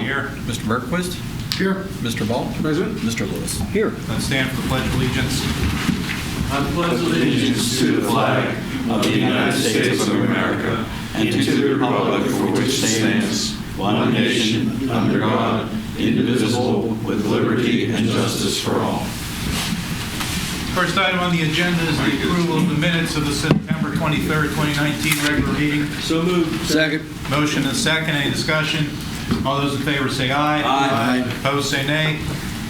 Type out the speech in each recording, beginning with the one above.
Here. Mr. Bergquist. Here. Mr. Ball. Present. Mr. Lewis. Here. Let's stand for the Pledge of Allegiance. I pledge allegiance to the flag of the United States of America and to the republic for which it stands, one nation, under God, indivisible, with liberty and justice for all. First item on the agenda is the approval of the minutes of the September 23rd, 2019 regular meeting. So moved. Second. Motion and second. Any discussion? All those in favor say aye. Aye. Opposed say nay.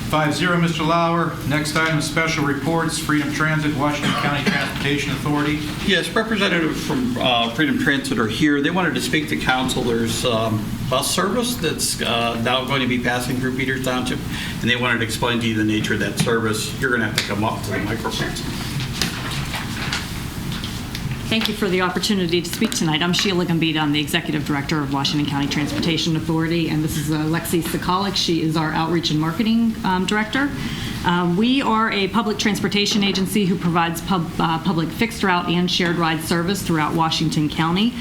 5-0, Mr. Lauer. Next item is special reports. Freedom Transit, Washington County Transportation Authority. Yes, representatives from Freedom Transit are here. They wanted to speak to council. There's bus service that's now going to be passing through Peters Township, and they wanted to explain to you the nature of that service. You're going to have to come up to the microphone. Thank you for the opportunity to speak tonight. I'm Sheila Gambita. I'm the Executive Director of Washington County Transportation Authority, and this is Lexi Sokolic. She is our Outreach and Marketing Director. We are a public transportation agency who provides public fixed route and shared ride service throughout Washington County.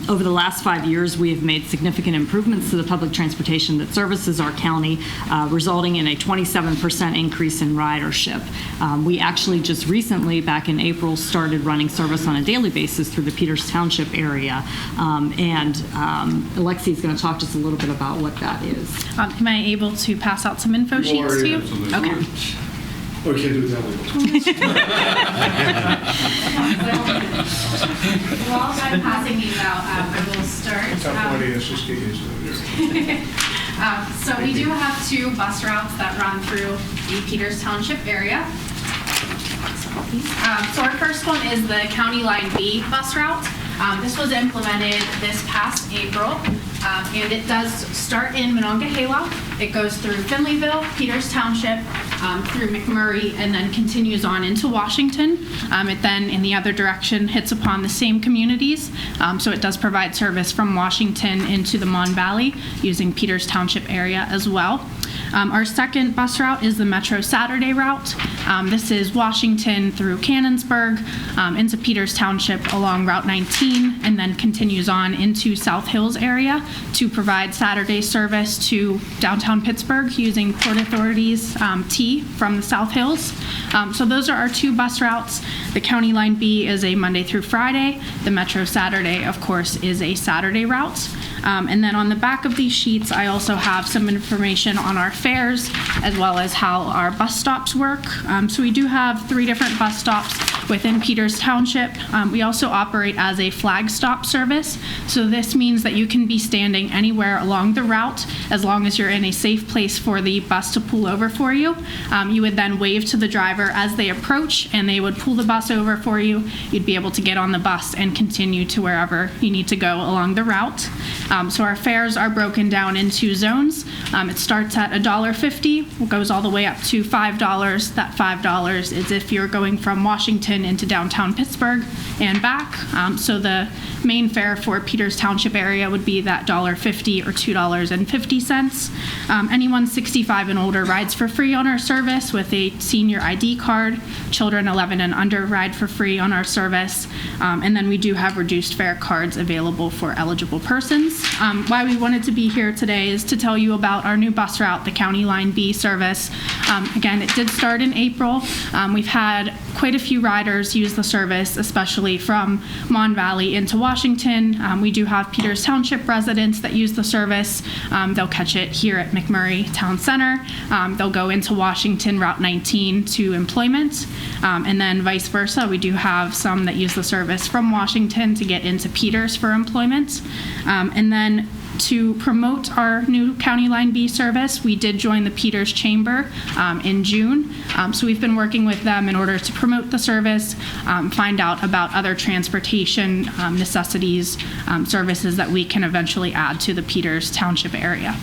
Over the last 5 years, we have made significant improvements to the public transportation that services our county, resulting in a 27% increase in ridership. We actually just recently, back in April, started running service on a daily basis through the Peters Township area. Alexi is going to talk to us a little bit about what that is. Am I able to pass out some info sheets to you? Absolutely. Okay. Oh, we can't do it that way. While I'm passing these out, I will start. Let's just get used to it. So we do have 2 bus routes that run through the Peters Township area. So our first one is the County Line B bus route. This was implemented this past April, and it does start in Monongahela. It goes through Finleyville, Peters Township, through McMurray, and then continues on into Washington. It then, in the other direction, hits upon the same communities. So it does provide service from Washington into the Mon Valley using Peters Township area as well. Our second bus route is the Metro Saturday route. This is Washington through Cannonsburg into Peters Township along Route 19, and then continues on into South Hills area to provide Saturday service to downtown Pittsburgh using Port Authority's T from the South Hills. So those are our 2 bus routes. The County Line B is a Monday through Friday. The Metro Saturday, of course, is a Saturday route. And then on the back of these sheets, I also have some information on our fares as well as how our bus stops work. So we do have 3 different bus stops within Peters Township. We also operate as a flag stop service. So this means that you can be standing anywhere along the route as long as you're in a safe place for the bus to pull over for you. You would then wave to the driver as they approach, and they would pull the bus over for you. You'd be able to get on the bus and continue to wherever you need to go along the route. So our fares are broken down into zones. It starts at $1.50, goes all the way up to $5. That $5 is if you're going from Washington into downtown Pittsburgh and back. So the main fare for Peters Township area would be that $1.50 or $2.50. Anyone 65 and older rides for free on our service with a senior ID card. Children 11 and under ride for free on our service. And then we do have reduced fare cards available for eligible persons. Why we wanted to be here today is to tell you about our new bus route, the County Line B service. Again, it did start in April. We've had quite a few riders use the service, especially from Mon Valley into Washington. We do have Peters Township residents that use the service. They'll catch it here at McMurray Town Center. They'll go into Washington Route 19 to employment, and then vice versa. We do have some that use the service from Washington to get into Peters for employment. And then to promote our new County Line B service, we did join the Peters Chamber in June. So we've been working with them in order to promote the service, find out about other transportation necessities, services that we can eventually add to the Peters Township area.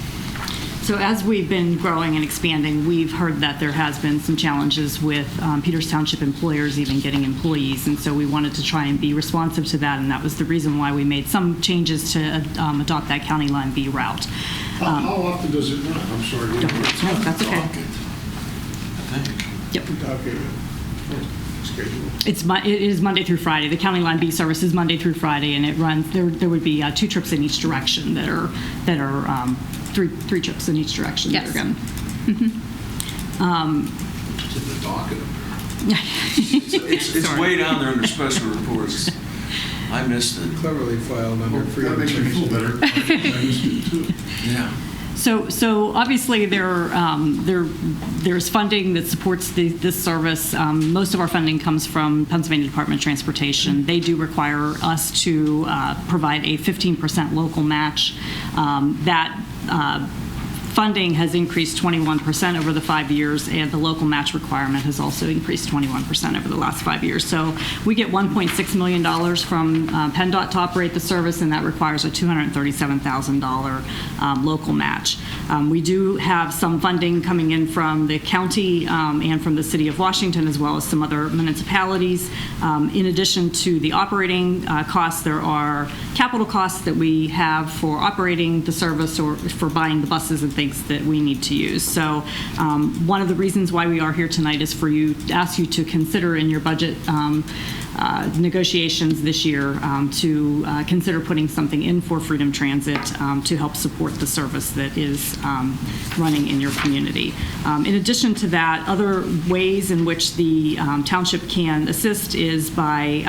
So as we've been growing and expanding, we've heard that there has been some challenges with Peters Township employers even getting employees, and so we wanted to try and be responsive to that, and that was the reason why we made some changes to adopt that County Line B route. How often does it run? I'm sorry. No, that's okay. I think. Yep. Okay. Schedule. It is Monday through Friday. The County Line B service is Monday through Friday, and it runs. There would be 2 trips in each direction that are three trips in each direction. Yes. They're going. It's in the docket. It's way down there under special reports. I missed it. Cleverly filed under freedom. That makes me feel better. I missed it too. Yeah. So obviously there's funding that supports this service. Most of our funding comes from Pennsylvania Department of Transportation. They do require us to provide a 15% local match. That funding has increased 21% over the 5 years, and the local match requirement has also increased 21% over the last 5 years. So we get $1.6 million from PennDOT to operate the service, and that requires a $237,000 local match. We do have some funding coming in from the county and from the city of Washington, as well as some other municipalities. In addition to the operating costs, there are capital costs that we have for operating the service or for buying the buses and things that we need to use. So one of the reasons why we are here tonight is for you, ask you to consider in your budget negotiations this year to consider putting something in for Freedom Transit to help support the service that is running in your community. In addition to that, other ways in which the township can assist is by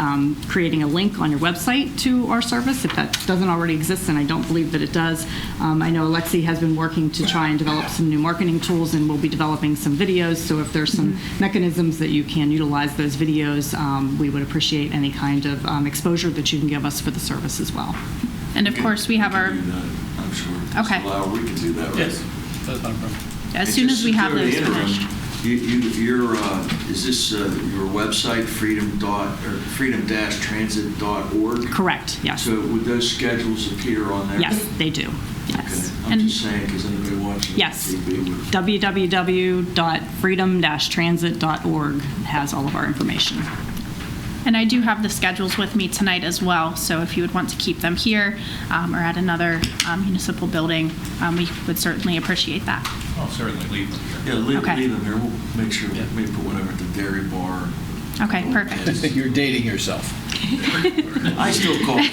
creating a link on your website to our service, if that doesn't already exist, and I don't believe that it does. I know Alexi has been working to try and develop some new marketing tools, and we'll be developing some videos, so if there's some mechanisms that you can utilize those videos, we would appreciate any kind of exposure that you can give us for the service as well. And of course, we have our, can do that, I'm sure. Okay. Mr. Lauer, we can do that, right? Yes, that's not a problem. as soon as we have those During the interim, finished. Is this your website, freedom-transit.org? Correct, yes. So would those schedules appear on there? Yes, they do, yes. Okay. I'm And- just saying, because anybody watching Yes. TV would... www.freedom-transit.org has all of our information. And I do have the schedules with me tonight as well, so if you would want to keep them here or at another municipal building, we would certainly appreciate that. I'll certainly leave them here. Yeah, leave Okay. them here. We'll make sure, maybe put whatever at the dairy bar. Okay, perfect. You're dating yourself. I still call it.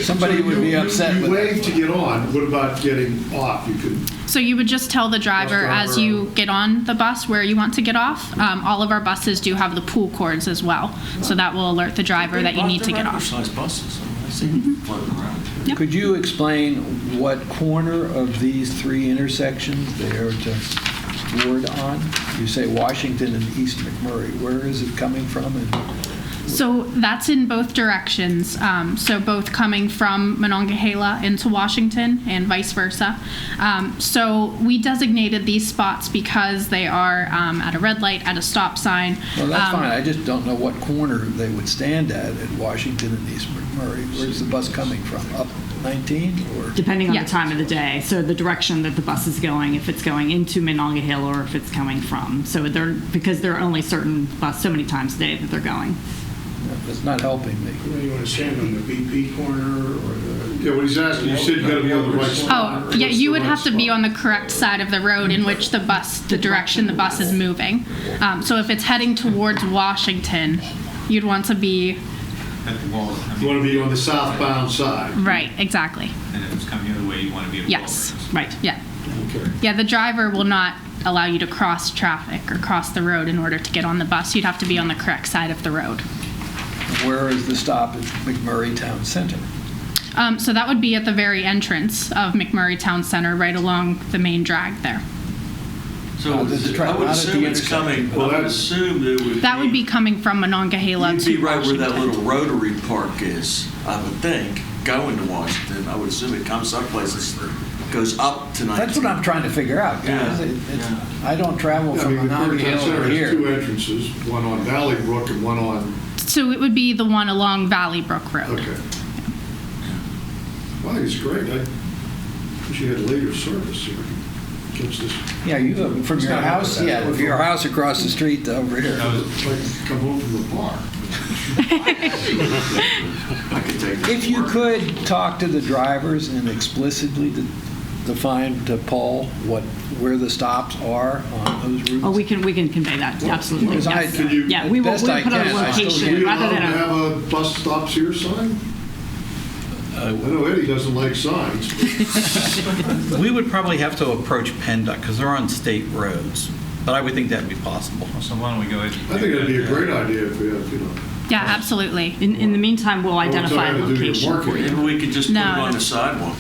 Somebody would be upset You with wave to get on. What about getting off? You could. So you would just tell the driver as you get on the bus where you want to get off. All of our buses do have the pull cords as well, so that will alert the driver that you need to get off. Size buses. I see them floating around. Yep. Could you explain what corner of these three intersections they are to board on? You say Washington and East McMurray. Where is it coming from? And So that's in both directions. So both coming from Monongahela into Washington and vice versa. So we designated these spots because they are at a red light, at a stop sign. well, that's fine. I just don't know what corner they would stand at Washington and East McMurray. Where's the bus coming from? Up 19 or? Depending on Yes. the time of the day. So the direction that the bus is going, if it's going into Monongahela or if it's coming from. So because there are only certain bus so many times a day that they're going. That's not helping me. You want to stand on the BP corner or the? Yeah, what he's asking, you said you got to be on the right spot. Oh, yeah, you would have to be on the correct side of the road in which the direction the bus is moving. So if it's heading towards Washington, you'd want to be, At the wall. You want to be on the southbound side. right, exactly. And if it's coming the other way, you want to be at the Yes, Right. yeah. Okay. Yeah, the driver will not allow you to cross traffic or cross the road in order to get on the bus. You'd have to be on the correct side of the road. Where is the stop at McMurray Town Center? So that would be at the very entrance of McMurray Town Center, right along the main drag there. So Not at the I would not at the assume it's intersection. coming, Well, I would that's- assume that it would That would be coming from Monongahela You'd to be right where that Washington. little Rotary Park is, I would think, going to Washington. I would assume it comes some places, goes up to 19. That's what I'm trying to figure out, guys. Yeah, I don't travel Yeah, I from mean, the McMurray Town Monongahela Center over has two here. entrances, one on Valley Brook and one on, So it would be the one along Valley Brook Road. okay. Well, I think it's great. I wish you had later service so we could catch this. Yeah, you from your house, yeah, from your house across the street to over here. It's like come home from the bar. I could take this If to you work. could talk to the drivers and explicitly define to Paul where the stops are on those routes. Oh, we can convey that, absolutely. Because I- Yes. Can you- Yeah, we will best I put a can, I still location Do you rather allow than them to a, have a bus stops here sign? I know Eddie doesn't like signs. We would probably have to approach PennDOT because they're on state roads, but I would think that'd be possible. So why don't we go ahead? I think that'd be a great idea if we have, Yeah, absolutely. In the meantime, we'll identify a trying to do your location for marketing. you. Maybe we could just put it No, on the that's- sidewalk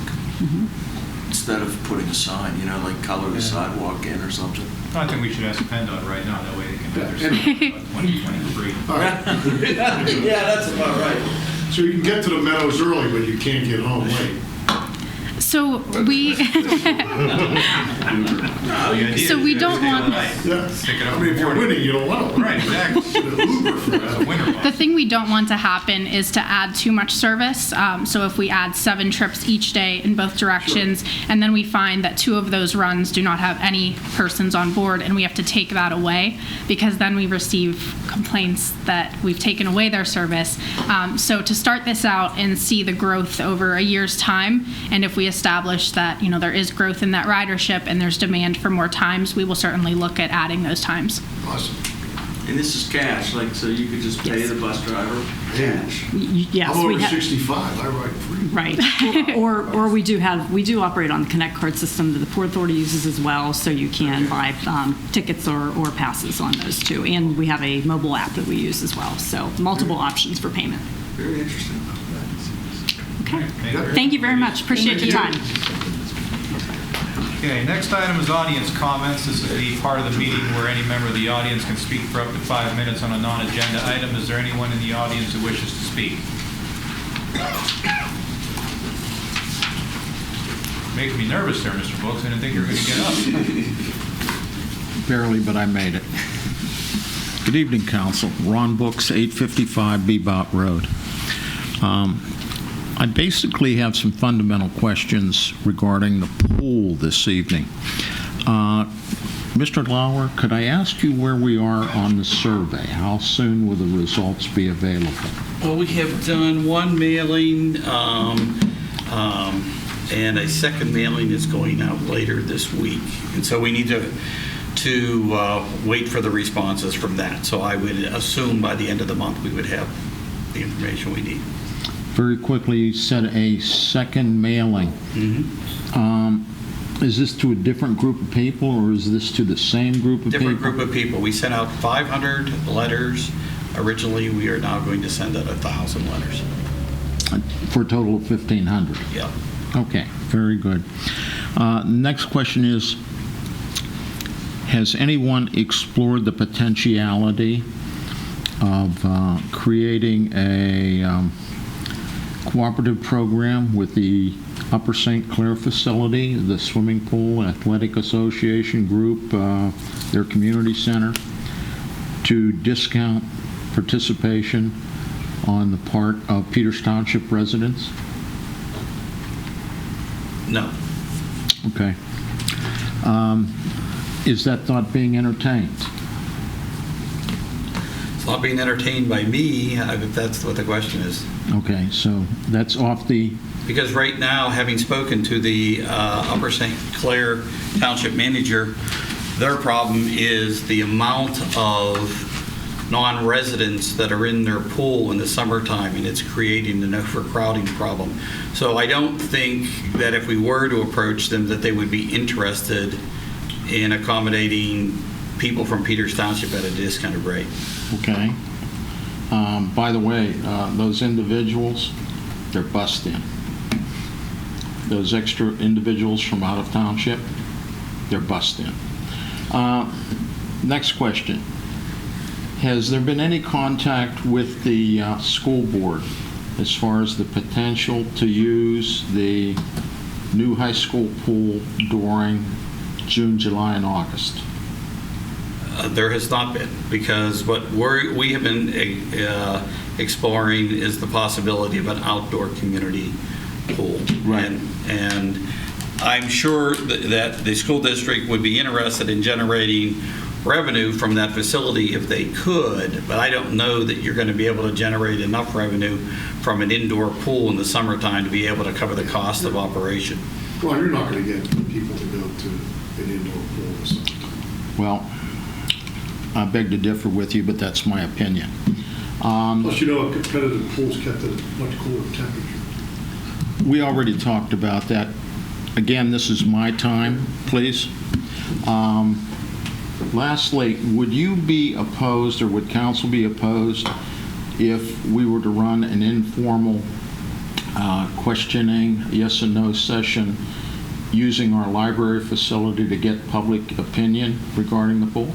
instead of putting a sign, like color the sidewalk in or something. I think we should ask PennDOT right now, that way they can have Yeah, their stuff 2023. All right. Yeah, that's about right. So you can get to the meadows early, but you can't get home late. So we, so we don't want, Yeah. Stick it up I mean, if you're before- winning, you don't want to. Right, exactly. Uber for That's a that. winner the bus. thing we don't want to happen is to add too much service. So if we add 7 trips each day in both directions, and then we find that 2 of those runs do not have any persons on board, and we have to take that away, because then we receive complaints that we've taken away their service. So to start this out and see the growth over a year's time, and if we establish that, there is growth in that ridership and there's demand for more times, we will certainly look at adding those times. Awesome. And this is cash, so you could just pay Yes. the bus driver cash. Yes, I'm we over have. 65, I ride free. Right. Or we do operate on the Connect card system that the Port Authority uses as well, so you can buy tickets or passes on those too. And we have a mobile app that we use as well, so multiple options for payment. Very interesting. Okay. Okay. Thank you very much. Appreciate your time. Okay, next item is audience comments. This is the part of the meeting where any member of the audience can speak for up to 5 minutes on a non-agenda item. Is there anyone in the audience who wishes to speak? Makes me nervous there, Mr. Brooks. I didn't think you were going to get up. Barely, but I made it. Good evening, Council. Ron Books, 855 Bebop Road. I basically have some fundamental questions regarding the pool this evening. Mr. Lauer, could I ask you where we are on the survey? How soon will the results be available? Well, we have done one mailing, and a second mailing is going out later this week. And so we need to wait for the responses from that. So I would assume by the end of the month we would have the information we need. Very quickly, you said a second mailing. Is this to a different group of people, or is this to the same group of Different people? group of people. We sent out 500 letters. Originally, we are now going to send out 1,000 letters. For a total of 1,500. Yeah. Okay, very good. Next question is, has anyone explored the potentiality of creating a cooperative program with the Upper St. Clair facility, the swimming pool, athletic association group, their community center, to discount participation on the part of Peters Township residents? No. Okay. Is that thought being entertained? It's not being entertained by me, if that's what the question is. Okay, so that's off the, Because right now, having spoken to the Upper St. Clair Township manager, their problem is the amount of non-residents that are in their pool in the summertime, and it's creating an overcrowding problem. So I don't think that if we were to approach them, that they would be interested in accommodating people from Peters Township at a discounted rate. okay. By the way, those individuals, they're bussed in. Those extra individuals from out of township, they're bussed in. Next question. Has there been any contact with the school board as far as the potential to use the new high school pool during June, July, and August? There has not been, because what we have been exploring is the possibility of an outdoor community pool. Right. And I'm sure that the school district would be interested in generating revenue from that facility if they could, but I don't know that you're going to be able to generate enough revenue from an indoor pool in the summertime to be able to cover the cost of operation. Well, you're not going to get people to go to an indoor pool or something. Well, I beg to differ with you, but that's my opinion. Plus, competitive pools kept at a much cooler temperature. We already talked about that. Again, this is my time, please. Lastly, would you be opposed, or would council be opposed, if we were to run an informal questioning, yes and no session using our library facility to get public opinion regarding the pool?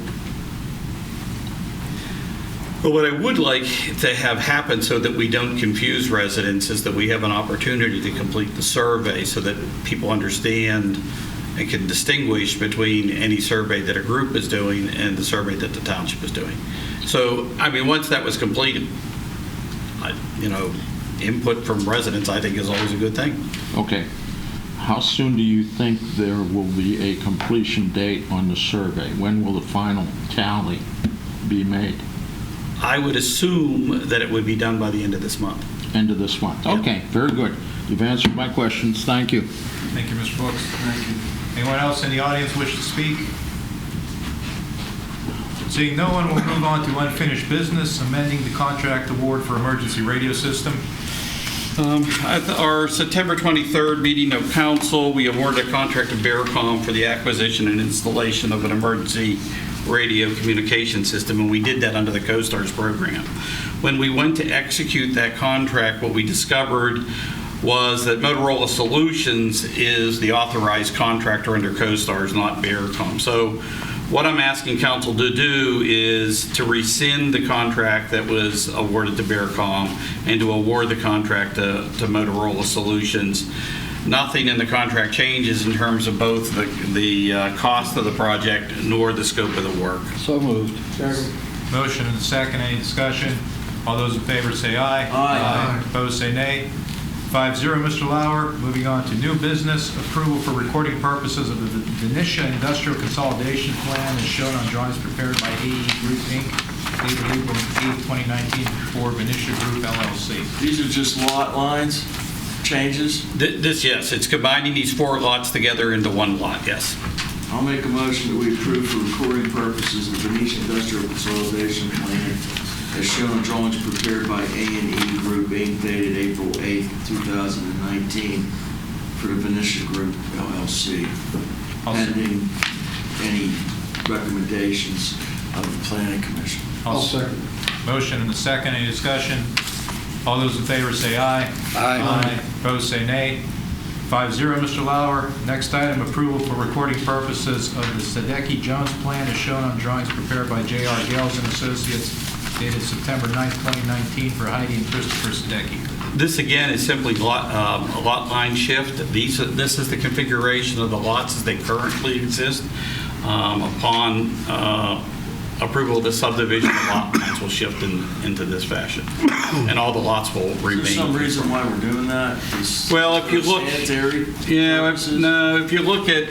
But what I would like to have happen so that we don't confuse residents is that we have an opportunity to complete the survey so that people understand and can distinguish between any survey that a group is doing and the survey that the township is doing. So, I mean, once that was completed, input from residents, I think, is always a good thing. Okay. How soon do you think there will be a completion date on the survey? When will the final tally be made? I would assume that it would be done by the end of this month. End of this month. Yeah. Okay, very good. You've answered my questions. Thank you. Thank you, Mr. Brooks. Thank you. Anyone else in the audience wish to speak? Seeing no one, we'll move on to unfinished business, amending the contract award for emergency radio system. At our September 23rd meeting of council, we awarded a contract to Bearcom for the acquisition and installation of an emergency radio communication system, and we did that under the CoStars program. When we went to execute that contract, what we discovered was that Motorola Solutions is the authorized contractor under CoStars, not Bearcom. So what I'm asking council to do is to rescind the contract that was awarded to Bearcom and to award the contract to Motorola Solutions. Nothing in the contract changes in terms of both the cost of the project nor the scope of the work. So moved. Motion and a second. Any discussion? All those in favor say aye. Aye. Opposed say nay. 5-0, Mr. Lauer. Moving on to new business, approval for recording purposes of the Venetia Industrial Consolidation Plan as shown on drawings prepared by AE Group, Inc., dated April 8, 2019, for Venetia Group, LLC. These are just lot lines, changes. Yes, it's combining these 4 lots together into one lot, yes. I'll make a motion that we approve for recording purposes the Venetia Industrial Consolidation Plan as shown on drawings prepared by A&E Group, Inc., dated April 8, 2019, for the Venetia Group, LLC, pending any recommendations of the Planning Commission. I'll second. Motion and a second. Any discussion? All those in favor say aye. Aye. Opposed say nay. 5-0, Mr. Lauer. Next item, approval for recording purposes of the Sadecki-Jones plan as shown on drawings prepared by J.R. Gales and Associates, dated September 9, 2019, for Heidi and Christopher Sadecki. This, again, is simply a lot line shift. This is the configuration of the lots as they currently exist. Upon approval of the subdivision, the lot lines will shift into this fashion, and all the lots will remain. Is there some reason why we're doing that? Well, if you look, if you look at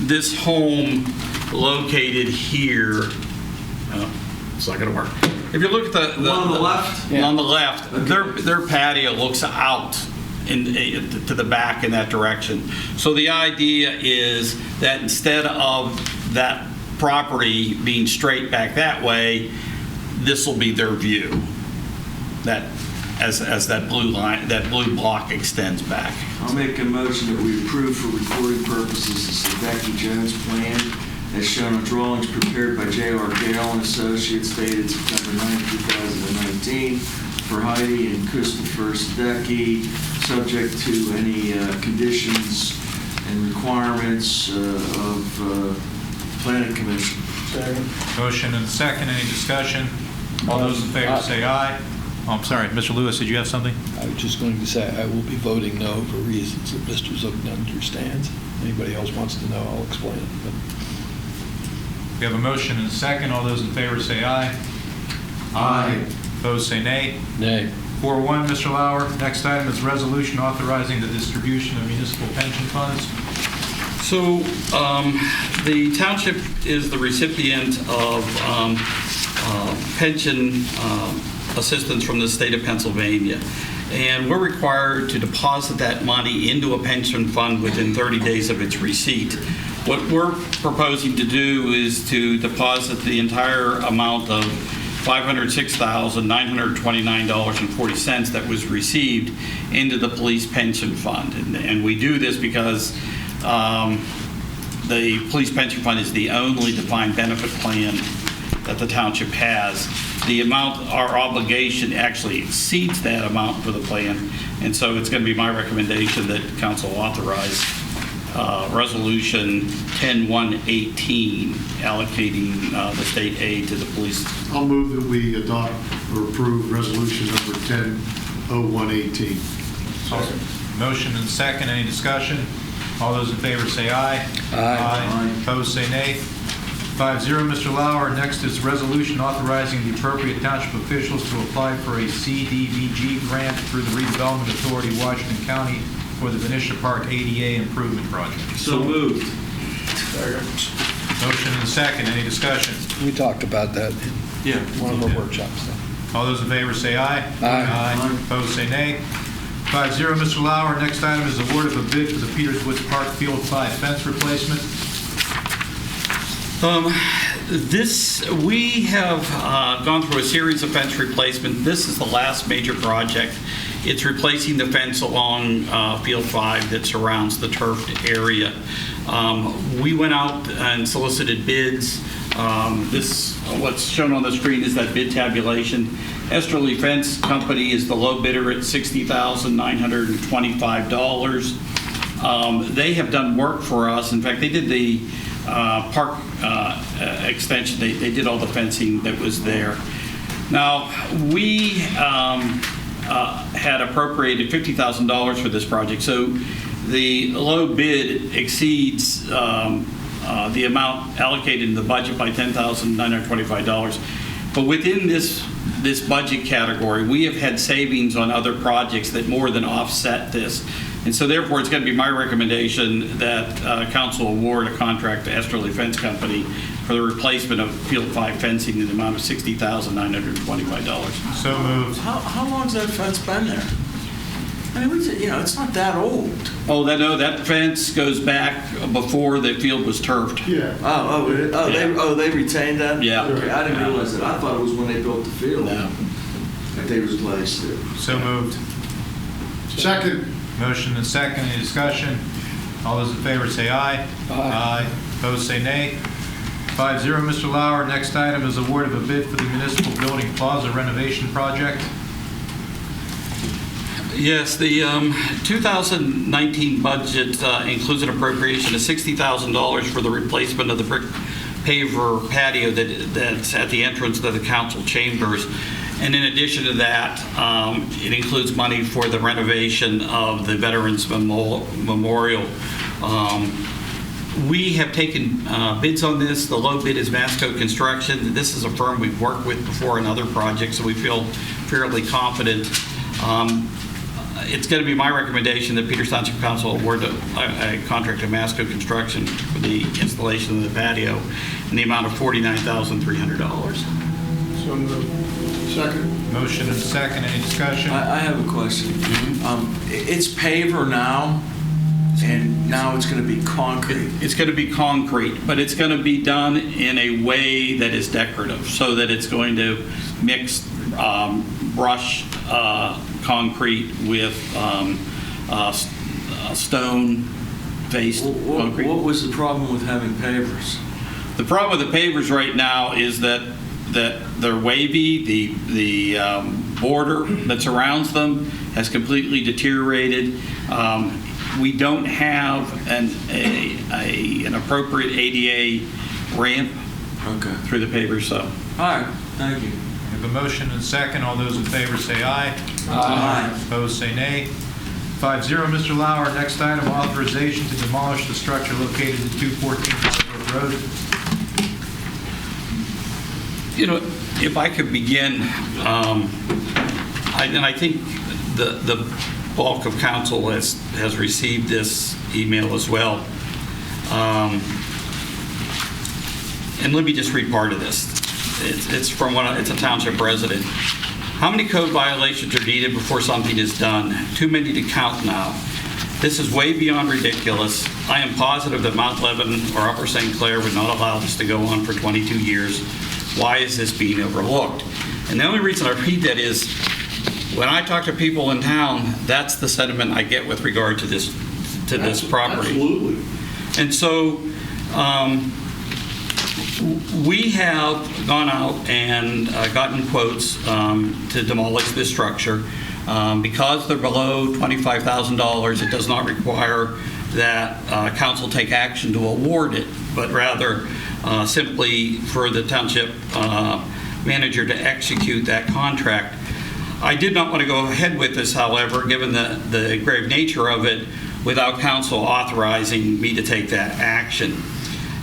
this home located here, it's not going to work. If you look at the on the left, on the left, okay. their patio looks out to the back in that direction. So the idea is that instead of that property being straight back that way, this will be their view. That as that blue line, that blue block extends back. I'll make a motion that we approve for recording purposes the Sadecki-Jones plan as shown on drawings prepared by J.R. Gale and Associates, dated September 9, 2019, for Heidi and Christopher Sadecki, subject to any conditions and requirements of Planning Commission. Motion and second. Any discussion? All those in favor say aye. Oh, I'm sorry, Mr. Lewis, did you have something? I was just going to say I will be voting no for reasons that Mr. Zook understands. Anybody else wants to know, I'll explain it. But We have a motion and a second. All those in favor say aye. Aye. Opposed say nay. nay. 4-1, Mr. Lauer. Next item is resolution authorizing the distribution of municipal pension funds. So the township is the recipient of pension assistance from the state of Pennsylvania. And we're required to deposit that money into a pension fund within 30 days of its receipt. What we're proposing to do is to deposit the entire amount of $506,929.40 that was received into the police pension fund. And we do this because the police pension fund is the only defined benefit plan that the township has. The amount, our obligation actually exceeds that amount for the plan, and so it's going to be my recommendation that council authorize Resolution 10118 allocating the state aid to the police. I'll move that we adopt or approve resolution number 10-0118. Motion and second. Any discussion? All those in favor say aye. Aye. Opposed, say nay. 5-0, Mr. Lauer. Next is resolution authorizing the appropriate township officials to apply for a CDBG grant through the Redevelopment Authority, Washington County, for the Venetia Park ADA Improvement Project. So moved. Motion and second. Any discussion? We talked about that Yeah. in one of our workshops. All those in favor say aye. Aye. Opposed, say nay. 5-0, Mr. Lauer. Next item is award of a bid for the Peters Woods Park Field 5 fence replacement. We have gone through a series of fence replacement. This is the last major project. It's replacing the fence along Field 5 that surrounds the turfed area. We went out and solicited bids. What's shown on the screen is that bid tabulation. Esterly Fence Company is the low bidder at $60,925. They have done work for us. In fact, they did the park extension. They did all the fencing that was there. Now, we had appropriated $50,000 for this project, so the low bid exceeds the amount allocated in the budget by $10,925. But within this budget category, we have had savings on other projects that more than offset this. And so therefore, it's going to be my recommendation that council award a contract to Esterly Fence Company for the replacement of Field 5 fencing in the amount of $60,925. So moved. How long's that fence been there? I mean, it's not that old. Oh, that fence goes back before the field was turfed. Yeah. They retained that? Yeah. Okay, I didn't realize that. I thought it was when they built the field. No. That they replaced it. So moved. Second. Motion and second. Any discussion? All those in favor say aye. Aye. Opposed, say nay. 5-0, Mr. Lauer. Next item is award of a bid for the Municipal Building Plaza renovation project. Yes, the 2019 budget includes an appropriation of $60,000 for the replacement of the brick paver patio that's at the entrance to the council chambers. And in addition to that, it includes money for the renovation of the Veterans Memorial. We have taken bids on this. The low bid is Masco Construction. This is a firm we've worked with before in other projects, so we feel fairly confident. It's going to be my recommendation that Peters Township Council award a contract to Masco Construction for the installation of the patio in the amount of $49,300. So moved. Second. Motion and second. Any discussion? I have a question. It's paver now, and now it's going to be concrete. It's going to be concrete, but it's going to be done in a way that is decorative, so that it's going to mix brushed concrete with stone-faced concrete. What was the problem with having pavers? The problem with the pavers right now is that they're wavy. The border that surrounds them has completely deteriorated. We don't have an appropriate ADA ramp through the pavers. So, all right, thank you. We have a motion and second. All those in favor say aye. Aye. Opposed, say nay. 5-0, Mr. Lauer. Next item, authorization to demolish the structure located at 214 Brook Road. If I could begin, and I think the bulk of council has received this email as well. And let me just read part of this. It's a township resident. How many code violations are needed before something is done? Too many to count now. This is way beyond ridiculous. I am positive that Mount Lebanon or Upper St. Clair would not allow this to go on for 22 years. why is this being overlooked? And the only reason I read that is when I talk to people in town, that's the sentiment I get with regard to this property. Absolutely. And so we have gone out and gotten quotes to demolish this structure. Because they're below $25,000, it does not require that council take action to award it, but rather simply for the township manager to execute that contract. I did not want to go ahead with this, however, given the grave nature of it, without council authorizing me to take that action.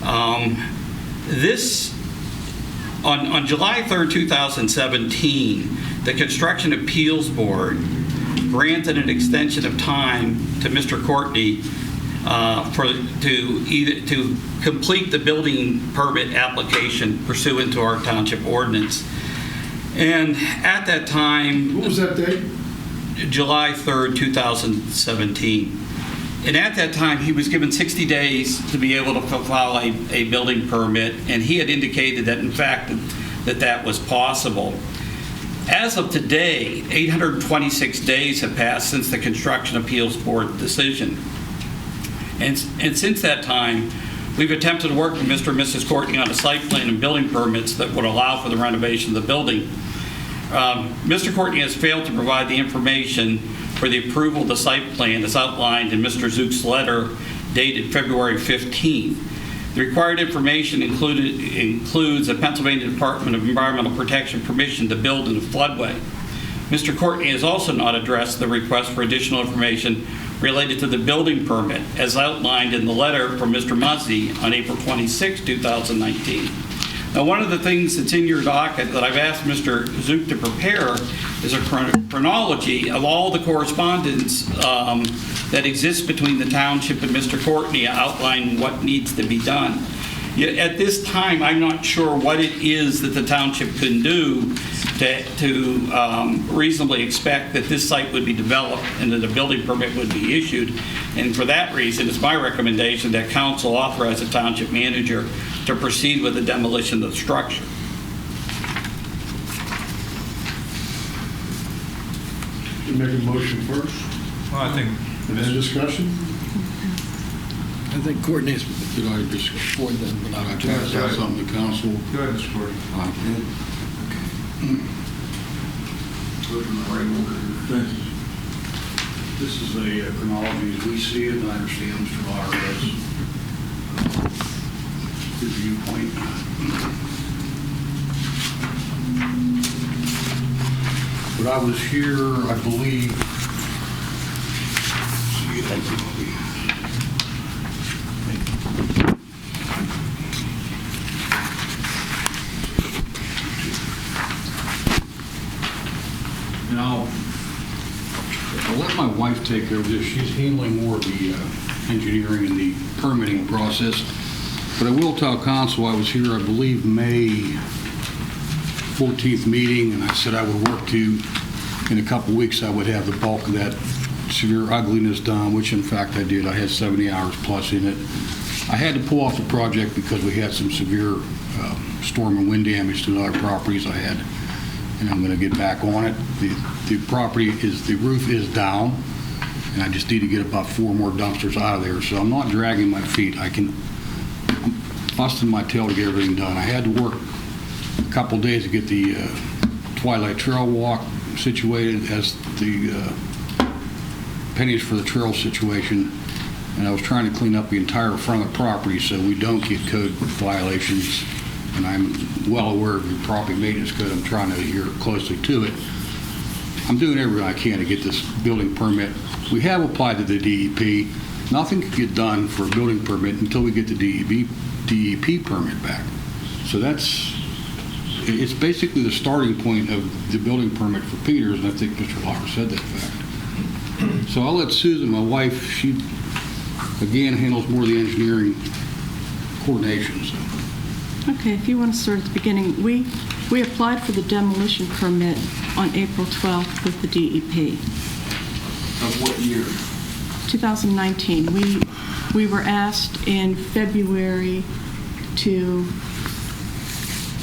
On July 3rd, 2017, the Construction Appeals Board granted an extension of time to Mr. Courtney to complete the building permit application pursuant to our township ordinance. And at that time, What was that date? July 3rd, 2017. And at that time, he was given 60 days to be able to file a building permit, and he had indicated that, in fact, that was possible. As of today, 826 days have passed since the Construction Appeals Board decision. And since that time, we've attempted to work with Mr. and Mrs. Courtney on a site plan and building permits that would allow for the renovation of the building. Mr. Courtney has failed to provide the information for the approval of the site plan as outlined in Mr. Zook's letter dated February 15th. The required information includes a Pennsylvania Department of Environmental Protection permission to build in a floodway. Mr. Courtney has also not addressed the request for additional information related to the building permit as outlined in the letter from Mr. Muzzy on April 26, 2019. Now, one of the things that's in your docket that I've asked Mr. Zook to prepare is a chronology of all the correspondence that exists between the township and Mr. Courtney outlining what needs to be done. Yet at this time, I'm not sure what it is that the township can do to reasonably expect that this site would be developed and that a building permit would be issued. And for that reason, it's my recommendation that council authorize the township manager to proceed with the demolition of the structure. You make a motion first? Well, I think Any discussion? I think Courtney's Could I just, for them, but I not try to say something to council? Go ahead, Mr. Courtney. This is a chronology as we see it, and I understand Mr. Lauer has his viewpoint. But I was here, I believe, and I'll let my wife take care of this. She's handling more of the engineering and the permitting process. But I will tell council, I was here, I believe, May 14th meeting, and I said I would work to, in a couple weeks, I would have the bulk of that severe ugliness done, which in fact I did. I had 70 hours plus in it. I had to pull off the project because we had some severe storm and wind damage to our properties I had, and I'm going to get back on it. The property is, the roof is down, and I just need to get about 4 more dumpsters out of there, so I'm not dragging my feet. I'm busting my tail to get everything done. I had to work a couple days to get the Twilight Trail walk situated as the pennies for the trail situation, and I was trying to clean up the entire front of the property so we don't get code violations, and I'm well aware of the property maintenance code. I'm trying to adhere closely to it. I'm doing everything I can to get this building permit. We have applied to the DEP. Nothing can get done for a building permit until we get the DEP permit back. So it's basically the starting point of the building permit for Peters, and I think Mr. Lauer said that fact. So I'll let Susan, my wife, she again handles more of the engineering coordination. So. Okay, if you want to start at the beginning, we applied for the demolition permit on April 12th with the DEP. Of what year? 2019. We were asked in February to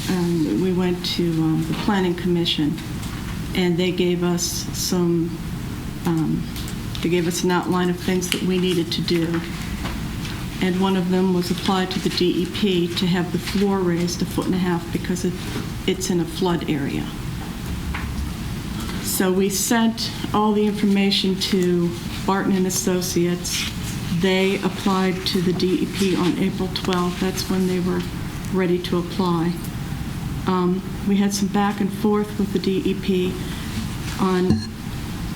we went to the Planning Commission, and they gave us they gave us an outline of things that we needed to do. And one of them was apply to the DEP to have the floor raised 1.5 feet because it's in a flood area. So we sent all the information to Barton and Associates. They applied to the DEP on April 12th. That's when they were ready to apply. We had some back and forth with the DEP. On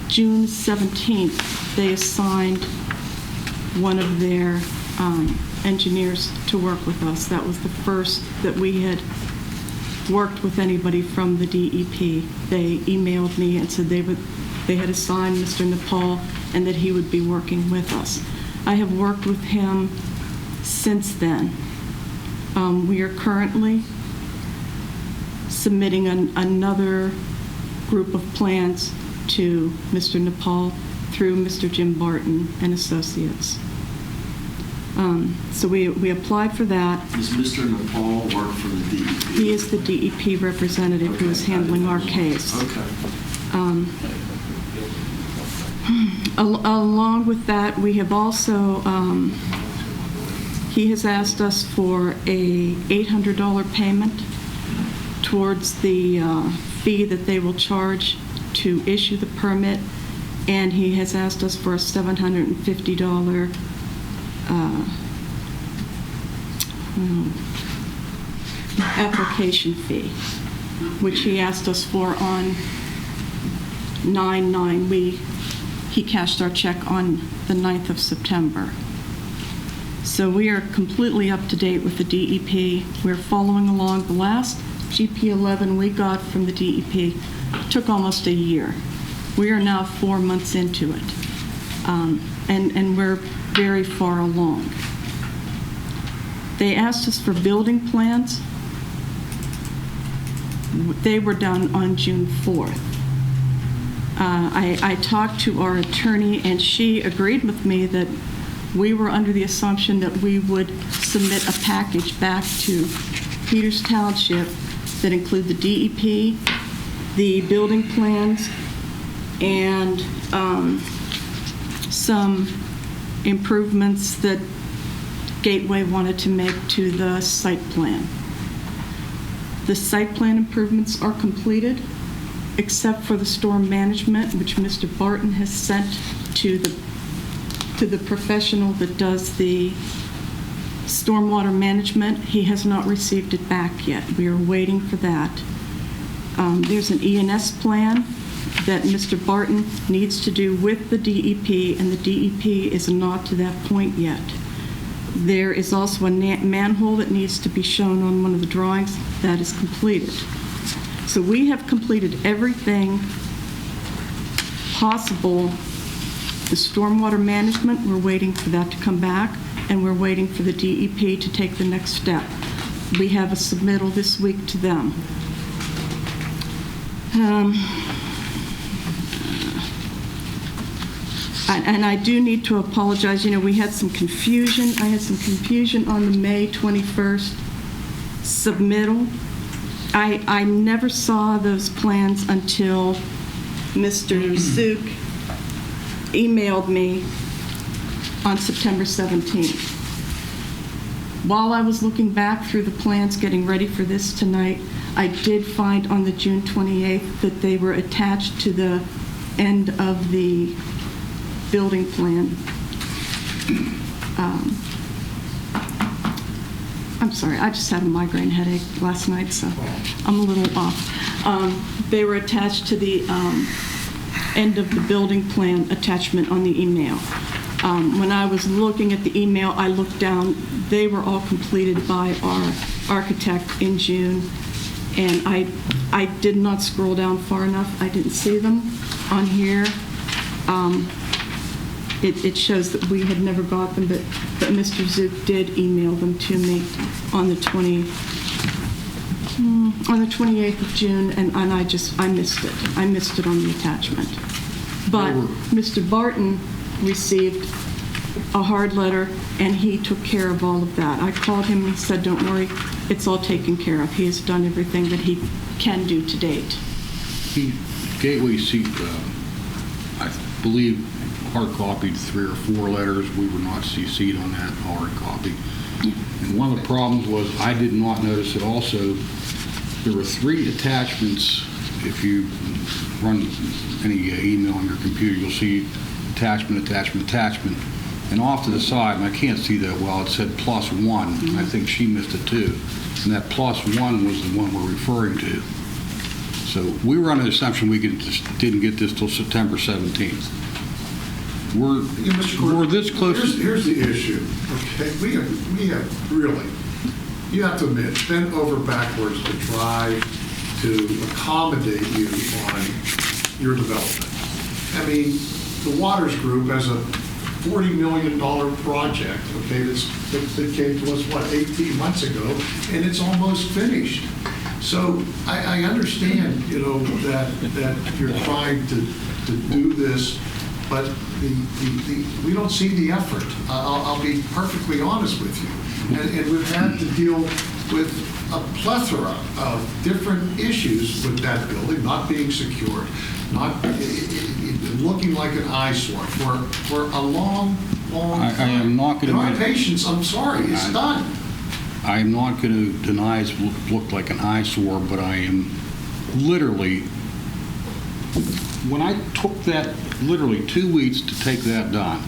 June 17th, they assigned one of their engineers to work with us. That was the first that we had worked with anybody from the DEP. They emailed me and said they had assigned Mr. Nepal and that he would be working with us. I have worked with him since then. We are currently submitting another group of plans to Mr. Nepal through Mr. Jim Barton and Associates. So we applied for that. Does Mr. Nepal work for the DEP? He is the DEP representative who is handling our case. Okay. Along with that, we have also, he has asked us for a $800 payment towards the fee that they will charge to issue the permit, and he has asked us for a $750 application fee, which he asked us for on 9/9. He cashed our check on the 9th of September. So we are completely up to date with the DEP. We're following along. The last GP11 we got from the DEP took almost a year. We are now 4 months into it, and we're very far along. They asked us for building plans. They were done on June 4th. I talked to our attorney, and she agreed with me that we were under the assumption that we would submit a package back to Peters Township that include the DEP, the building plans, and some improvements that Gateway wanted to make to the site plan. The site plan improvements are completed, except for the storm management, which Mr. Barton has sent to the professional that does the stormwater management. He has not received it back yet. We are waiting for that. There's an E&S plan that Mr. Barton needs to do with the DEP, and the DEP is not to that point yet. There is also a manhole that needs to be shown on one of the drawings. That is completed. So we have completed everything possible. The stormwater management, we're waiting for that to come back, and we're waiting for the DEP to take the next step. We have a submittal this week to them. And I do need to apologize. You know, we had some confusion. I had some confusion on the May 21st submittal. I never saw those plans until Mr. Zook emailed me on September 17th. While I was looking back through the plans, getting ready for this tonight, I did find on the June 28th that they were attached to the end of the building plan. I'm sorry, I just had a migraine headache last night, so I'm a little off. They were attached to the end of the building plan attachment on the email. When I was looking at the email, I looked down. They were all completed by our architect in June, and I did not scroll down far enough. I didn't see them on here. It shows that we had never got them, but Mr. Zook did email them to me on the 28th of June, and I missed it. I missed it on the attachment. But Mr. Barton received a hard letter, and he took care of all of that. I called him and he said, don't worry, it's all taken care of. He has done everything that he can do to date. Gateway seat, I believe, hard copied 3 or 4 letters. We were not CC'd on that hard copy. And one of the problems was I did not notice it also. There were 3 attachments. If you run any email on your computer, you'll see attachment, attachment, attachment. And off to the side, and I can't see that well, it said +1. And I think she missed it too. And that +1 was the one we're referring to. So we were under the assumption we didn't get this till September 17th. We're this close. Here's the issue, okay? We have really, you have to admit, bent over backwards to try to accommodate you on your development. I mean, the Waters Group has a $40 million project, okay, that came to us, 18 months ago, and it's almost finished. So I understand, that you're trying to do this, but we don't see the effort. I'll be perfectly honest with you. And we've had to deal with a plethora of different issues with that building not being secured, not looking like an eyesore for a long time. I am not going to. My patience, I'm sorry, it's done. I'm not going to deny it's looked like an eyesore, but I am literally, when I took that, literally 2 weeks to take that done,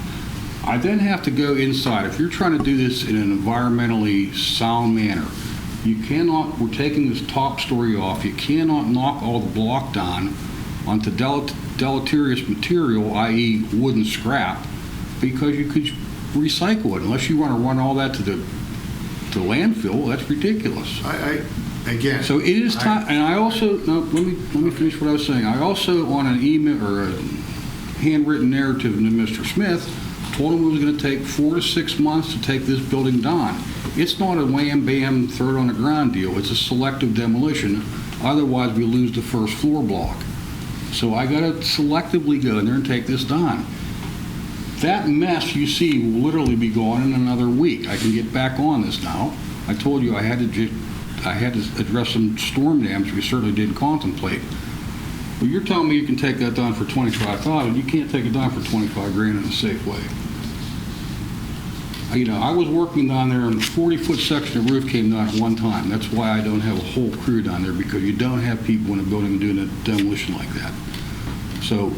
I then have to go inside. If you're trying to do this in an environmentally sound manner, you cannot, we're taking this top story off, you cannot knock all the block down onto deleterious material, i.e. wood and scrap, because you could recycle it. Unless you want to run all that to the landfill, that's ridiculous. Again. So it is time, and I also, no, let me finish what I was saying. I also, on an email or a handwritten narrative to Mr. Smith, told him it was going to take 4 to 6 months to take this building down. It's not a wham, bam, throw it on the ground deal. It's a selective demolition. Otherwise, we lose the first floor block. So I got to selectively go in there and take this down. That mess you see will literally be gone in another week. I can get back on this now. I told you I had to address some storm damage we certainly didn't contemplate. Well, you're telling me you can take that down for $25,000. You can't take it down for $25,000 in a safe way. I was working down there, and a 40-foot section of roof came down at one time. That's why I don't have a whole crew down there, because you don't have people in a building doing a demolition like that. So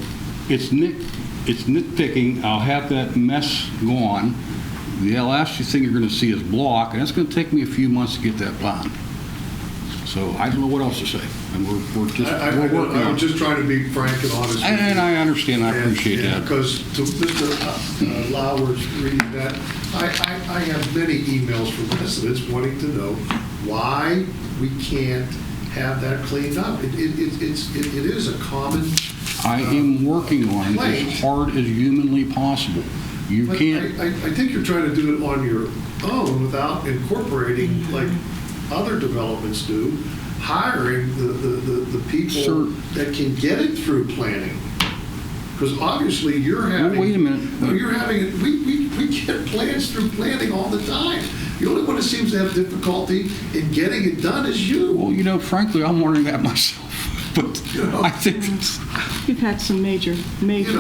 it's nitpicking. I'll have that mess gone. The last thing you're going to see is block, and it's going to take me a few months to get that done. So I don't know what else to say. And we're working on it. I'm just trying to be frank and honest. And I understand. I appreciate that. Because to Mr. Lauer's reading that, I have many emails from residents wanting to know why we can't have that cleaned up. It is a common. I am working on it as hard as humanly possible. You can't. I think you're trying to do it on your own without incorporating, like other developments do, hiring the people that can get it through planning. Because obviously you're having. Well, wait a minute. No, you're having. We get plans through planning all the time. The only one that seems to have difficulty in getting it done is you. Well, frankly, I'm wondering that myself. But I think you've had some major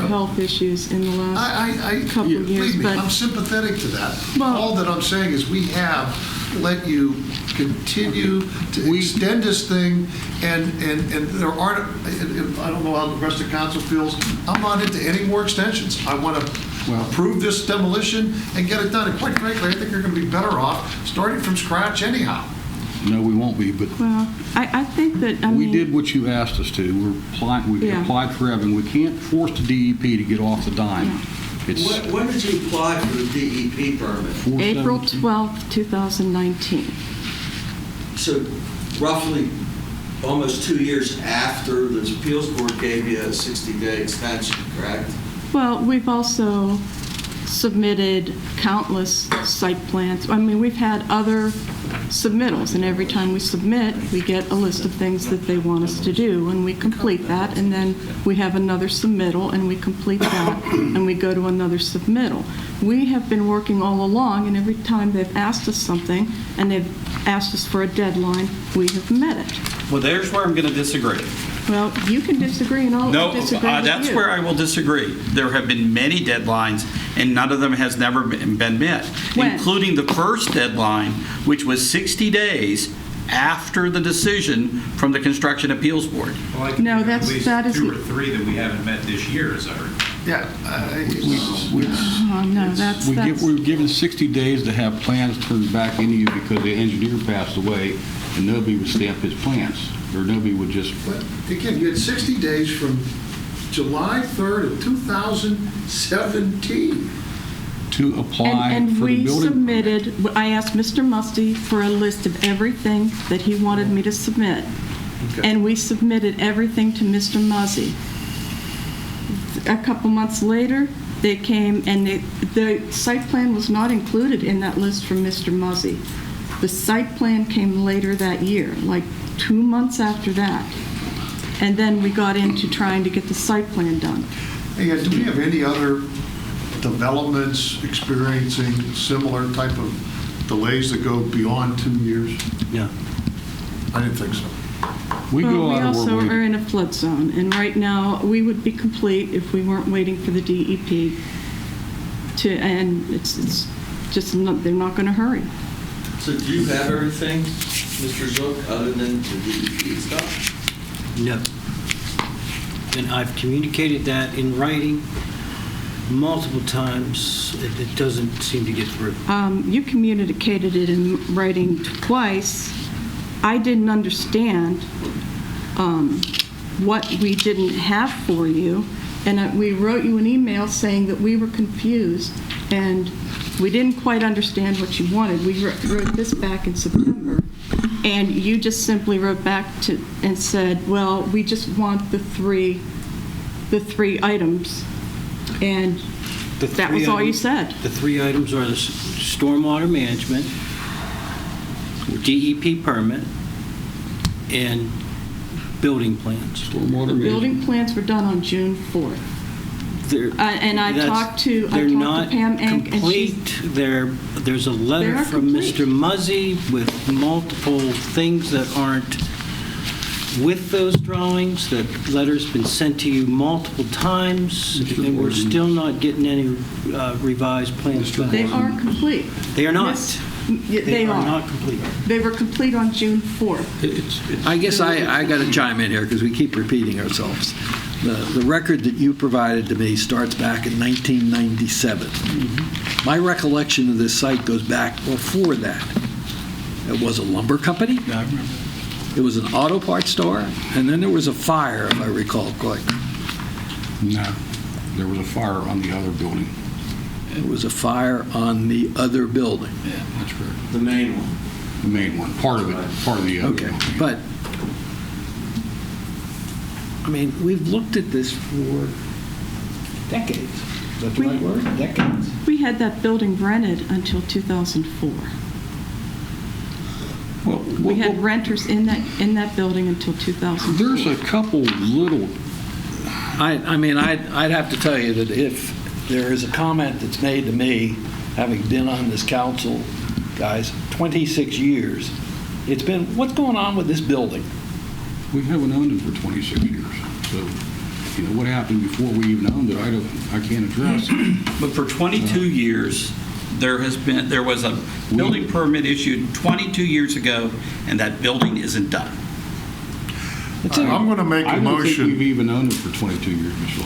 health issues in the last couple of years. But I'm sympathetic to that. Well, all that I'm saying is we have let you continue to extend this thing, and there aren't. I don't know how the rest of council feels. I'm not into any more extensions. I want to approve this demolition and get it done. And quite frankly, I think you're going to be better off starting from scratch anyhow. No, we won't be. But I think that we did what you asked us to. We applied for everything. We can't force the DEP to get off the dime. Yeah. When did you apply for the DEP permit? April 12th, 2019. So roughly almost 2 years after the appeals board gave you a 60-day extension, correct? Well, we've also submitted countless site plans. I mean, we've had other submittals, and every time we submit, we get a list of things that they want us to do, and we complete that, and then we have another submittal, and we complete that, and we go to another submittal. We have been working all along, and every time they've asked us something, and they've asked us for a deadline, we have met it. Well, there's where I'm going to disagree. Well, you can disagree, and I'll disagree with you. That's where I will disagree. There have been many deadlines, and none of them has never been met, When? including the first deadline, which was 60 days after the decision from the Construction Appeals Board. Well, I can No, think of that's- at least that is- 2 or 3 that we haven't met this year, as I heard. Yeah. Oh, no, that's... We're given 60 days to have plans turned back into you because the engineer passed away and nobody would stamp his plans, or nobody would just... But again, you had 60 days from July 3rd of 2017. to apply And for the we building. submitted, I asked Mr. Musty for a list of everything that he wanted me to submit. Okay. And we submitted everything to Mr. Muzzy. A couple months later, they came, and the site plan was not included in that list from Mr. Muzzy. The site plan came later that year, like 2 months after that. And then we got into trying to get the site plan done. Hey, do we have any other developments experiencing similar type of delays that go beyond 2 years? Yeah. I didn't think so. We Well, go we out of also our way. are in a flood zone, and right now, we would be complete if we weren't waiting for the DEP to, and it's just, they're not going to hurry. So do you have everything, Mr. Zook, other than the DEP stuff? No. And I've communicated that in writing multiple times. It doesn't seem to get through. You communicated it in writing twice. I didn't understand what we didn't have for you, and we wrote you an email saying that we were confused, and we didn't quite understand what you wanted. We wrote this back in September, and you just simply wrote back and said, well, we just want the three items, and that was all you said. The 3 items are the stormwater management, DEP permit, and building plans. Stormwater The management. building plans were done on June 4th. And I talked to Pam Enck, and she... There's a They letter are from complete. Mr. Muzzy with multiple things that aren't with those drawings. That letter's been sent to you multiple times, Mr. and we're Gordon. still not getting any revised plans back. They are complete. They are not. Yes, they are. not complete. They were complete on June 4th. I guess I got to chime in here because we keep repeating ourselves. The record that you provided to me starts back in 1997. My recollection of this site goes back before that. It was a lumber company. Yeah, I remember. It was an auto parts store, and then there was a fire, if I recall correctly. No, there was a fire on the other building. It was a fire on the other building. Yeah, that's correct. The main one. The main one, part of it, part of the other Okay, building. but, I mean, we've looked at this for decades. Is that the right word? Decades. We had that building rented until 2004. Well, We had renters in that building until 2004. there's a couple little, I mean, I'd have to tell you that if there is a comment that's made to me, having been on this council, guys, 26 years, it's been, what's going on with this building? we haven't owned it for 26 years. So, you know, what happened before we even owned it, I can't address. But for 22 years, there was a building permit issued 22 years ago, and that building isn't done. I'm going to make a I don't think we've motion. even owned it for 22 years, Mr.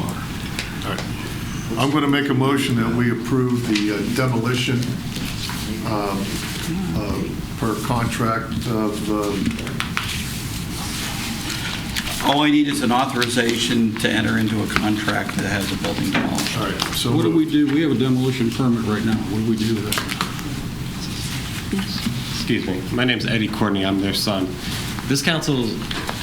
Lauder. I'm going to make a motion that we approve the demolition per contract of, All I need is an authorization to enter into a contract that has a building demolished. all right, so. What do we do? We have a demolition permit right now. What do we do with that? Excuse me. My name's Eddie Courtney. I'm their son. This council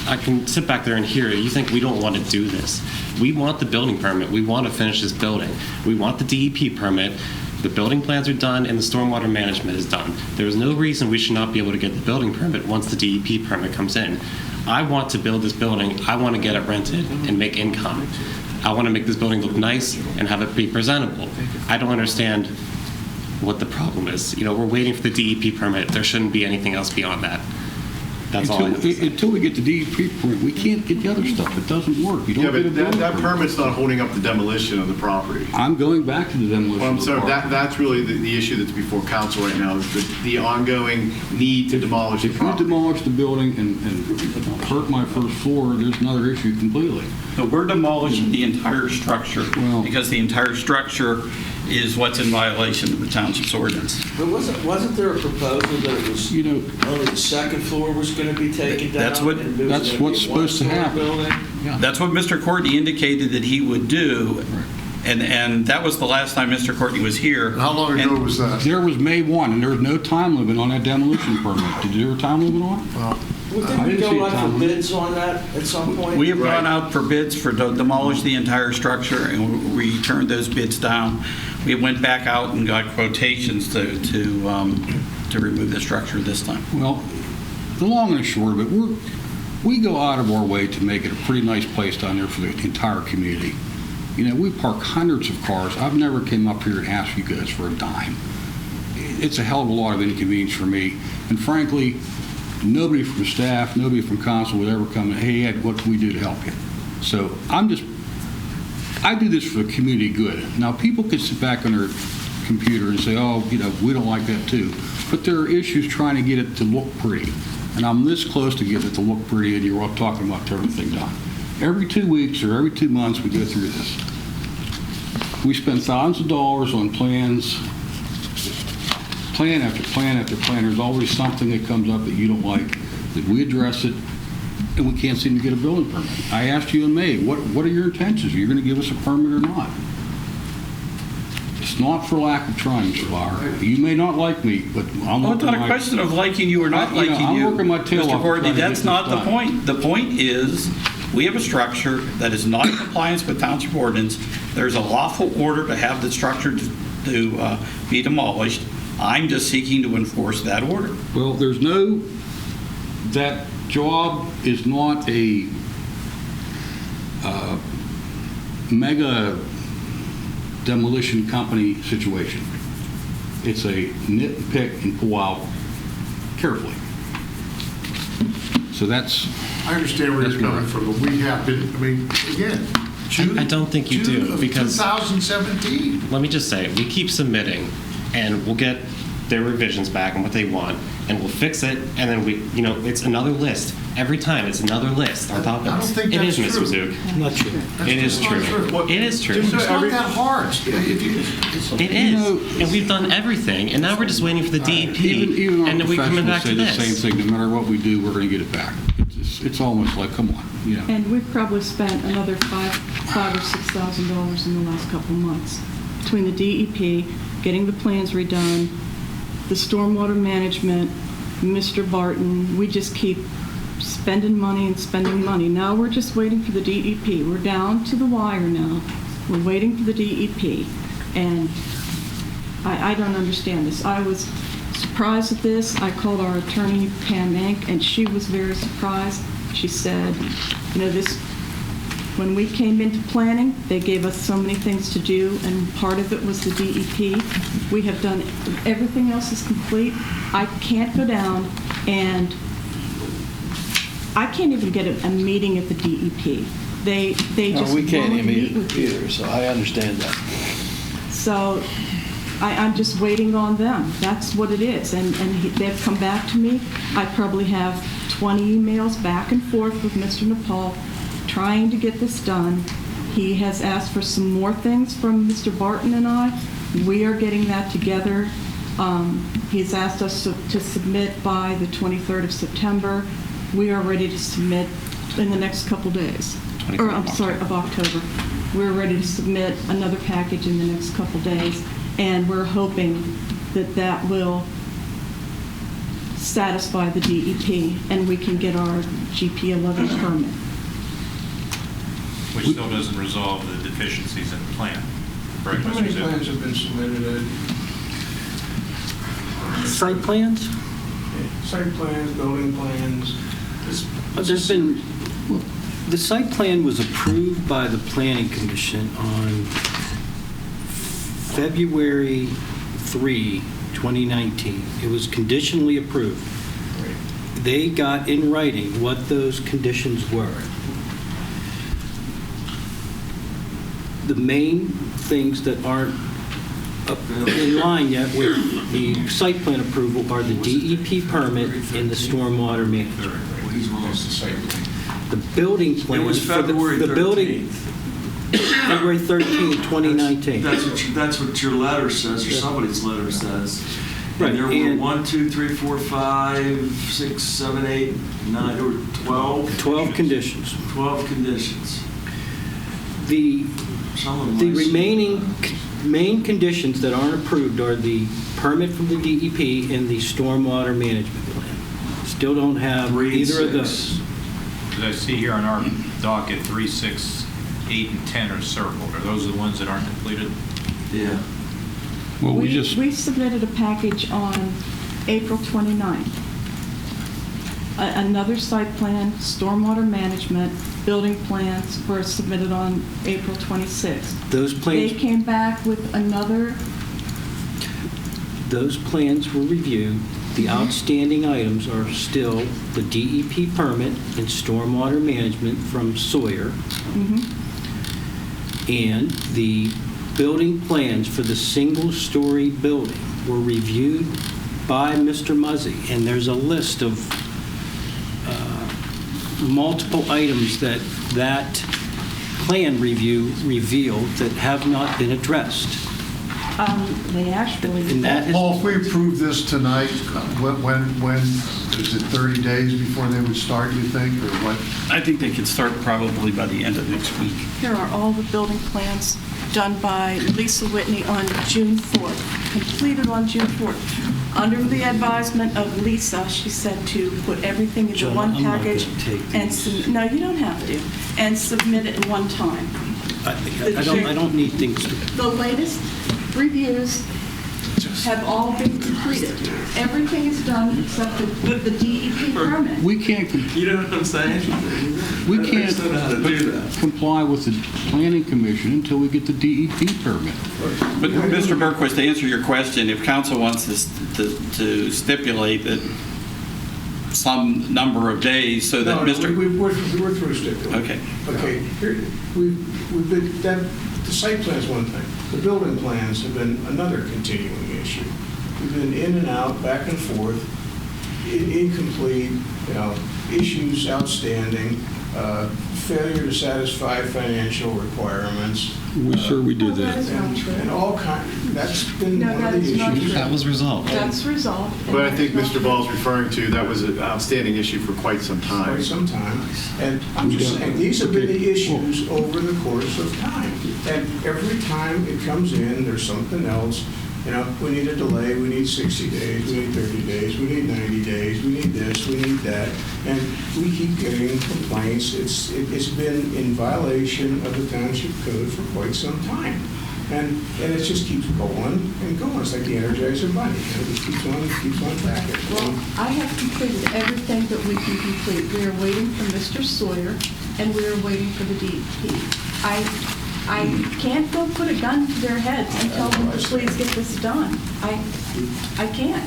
I can sit back there and hear you think we don't want to do this. We want the building permit. We want to finish this building. We want the DEP permit. The building plans are done and the stormwater management is done. There is no reason we should not be able to get the building permit once the DEP permit comes in. I want to build this building. I want to get it rented and make income. I want to make this building look nice and have it be presentable. I don't understand what the problem is. You know, we're waiting for the DEP permit. There shouldn't be anything else beyond that. That's all I have to say. Until we get the DEP permit, we can't get the other stuff. It doesn't work. You don't Yeah, get a but building that permit. permit's not holding up the demolition of the property. I'm going back to the demolition. Well, I'm of the sorry, property. that's really the issue that's before council right now, is the ongoing need to demolish the If you property. demolish the building and hurt my first floor, there's another issue completely. So we're demolishing the entire structure Well- because the entire structure is what's in violation of the township's ordinance. But wasn't there a proposal that it was, You know, only the second floor was going to be taken down? That's what- and there was that's gonna be what's a supposed to one-story happen. building? That's what Mr. Courtney indicated that he would do, and that was the last time Mr. Courtney was here. How long ago And was that? there was May 1, and there was no time limit on that demolition permit. Did you have a time limit on it? Well, I didn't we didn't see go a out time for limit. bids on that at some point? We have gone out for bids to demolish the entire structure, and we turned those bids down. We went back out and got quotations to remove the structure this time. Well, the long and the short of it, we go out of our way to make it a pretty nice place down there for the entire community. You know, we park hundreds of cars. I've never came up here and asked you guys for a dime. It's a hell of a lot of inconvenience for me. And frankly, nobody from staff, nobody from council would ever come and, hey, Ed, what can we do to help you? So I do this for the community good. Now, people can sit back on their computer and say, oh, you know, we don't like that too. But there are issues trying to get it to look pretty. And I'm this close to getting it to look pretty, and you're all talking about everything done. Every 2 weeks or every 2 months, we go through this. We spend thousands of dollars on plans, plan after plan after plan. There's always something that comes up that you don't like, that we address it, and we can't seem to get a building permit. I asked you in May, what are your intentions? Are you going to give us a permit or not? It's not for lack of trying, Mr. Lauer. You may not like me, but I'm Well, it's working not a my- question of liking you or not You know, liking I'm you. working my tail Mr. off Courtney, trying to get that's this not the done. point. The point is, we have a structure that is not in compliance with township ordinance. There's a lawful order to have the structure to be demolished. I'm just seeking to enforce that order. Well, that job is not a mega demolition company situation. It's a nit and pick and pull out carefully. So that's, I understand where you're coming from, but we have been, I mean, again, June. I don't think you do, June of because- 2017. Let me just say, we keep submitting, and we'll get their revisions back and what they want, and we'll fix it, and then it's another list. Every time, it's another list on top of it. I don't think It that's is, true. Mr. Zook. Not true. It is That's true. not true. It is true. It's not that hard. It is. And we've done everything, and now we're just waiting for the DEP, even our and then we're coming professionals back say to the this. same thing. No matter what we do, we're going to get it back. It's almost like, come on, you know. And we've probably spent another $5,000 or $6,000 in the last couple of months between the DEP, getting the plans redone, the stormwater management, Mr. Barton. We just keep spending money and spending money. Now we're just waiting for the DEP. We're down to the wire now. We're waiting for the DEP. And I don't understand this. I was surprised at this. I called our attorney, Pam Inc., and she was very surprised. She said, when we came into planning, they gave us so many things to do, and part of it was the DEP. We have done, everything else is complete. I can't go down, and I can't even get a meeting at the DEP. They just We can't won't even meet eat with you. either, so I understand that. So I'm just waiting on them. That's what it is. And they've come back to me. I probably have 20 emails back and forth with Mr. Nepal trying to get this done. He has asked for some more things from Mr. Barton and I. We are getting that together. He's asked us to submit by the 23rd of September. We are ready to submit in the next couple days. Or, I'm sorry, of October. We're ready to submit another package in the next couple days, and we're hoping that that will satisfy the DEP, and we can get our GP11 permit. Which still doesn't resolve the deficiencies in the plan. Correct, How Mr. many Zip? plans have been submitted, Ed? Site plans? Site plans, building plans? There's been, the site plan was approved by the Planning Commission on February 3, 2019. It was conditionally approved. They got in writing what those conditions were. The main things that aren't up in line yet with the site plan approval are the DEP permit and the stormwater management. The building plans. It was for February the building, 13th. February 13, 2019. That's what your letter says, or somebody's letter says. Right, And there were and- 1, 2, 3, 4, 5, 6, 7, 8, 9, or 12. 12 conditions. 12 conditions. The Some of them The I see. remaining main conditions that aren't approved are the permit from the DEP and the stormwater management plan. Still don't have 3 and either of 6. those. As I see here on our docket, 3, 6, 8, and 10 are circled. Are those the ones that aren't completed? Yeah. Well, We submitted a package on April 29th. Another site plan, stormwater management, building plans were submitted on April 26th. Those They plans, came back with another, those plans were reviewed. The outstanding items are still the DEP permit and stormwater management from Sawyer, and the building plans for the single-story building were reviewed by Mr. Muzzy, and there's a list of multiple items that plan review revealed that have not been addressed. they actually, And that is, Paul, if we approve this tonight, when, is it 30 days before they would start, you think, or what? I think they could start probably by the end of next week. here are all the building plans done by Lisa Whitney on June 4th, completed on June 4th. Under the advisement of Lisa, she said to put everything into John, one I'm not package gonna take and, these. no, you don't have to, and submit it in one time. I don't need things to, The latest reviews have all been completed. Everything is done except the DEP permit. We can't, You know what I'm saying? we I can't understand how to do that. comply with the planning commission until we get the DEP permit. But Mr. Berquist, to answer your question, if council wants to stipulate that some number of days so that Mr. We're through stipulating. Okay. Okay, here, we've been, the site plan's one thing. The building plans have been another continuing issue. We've been in and out, back and forth, incomplete, issues outstanding, failure to satisfy financial requirements. We sure we do No, that is that. not true. And all kind, that's been No, one that of the is not issues. true. That was resolved. That's resolved. and But I think that's Mr. not Ball's referring to, that was an outstanding issue for quite some time. Quite some time. And I'm just saying, these have been the issues over the course of time. And every time it comes in, there's something else. We need a delay, we need 60 days, we need 30 days, we need 90 days, we need this, we need that. And we keep getting complaints. It's been in violation of the Township Code for quite some time. And it just keeps going and going. It's like the Energizer Bunny. It keeps on tracking. Well, I have completed everything that we can complete. We are waiting for Mr. Sawyer, and we are waiting for the DEP. I can't go put a gun to their heads and tell them to please get this done. I can't.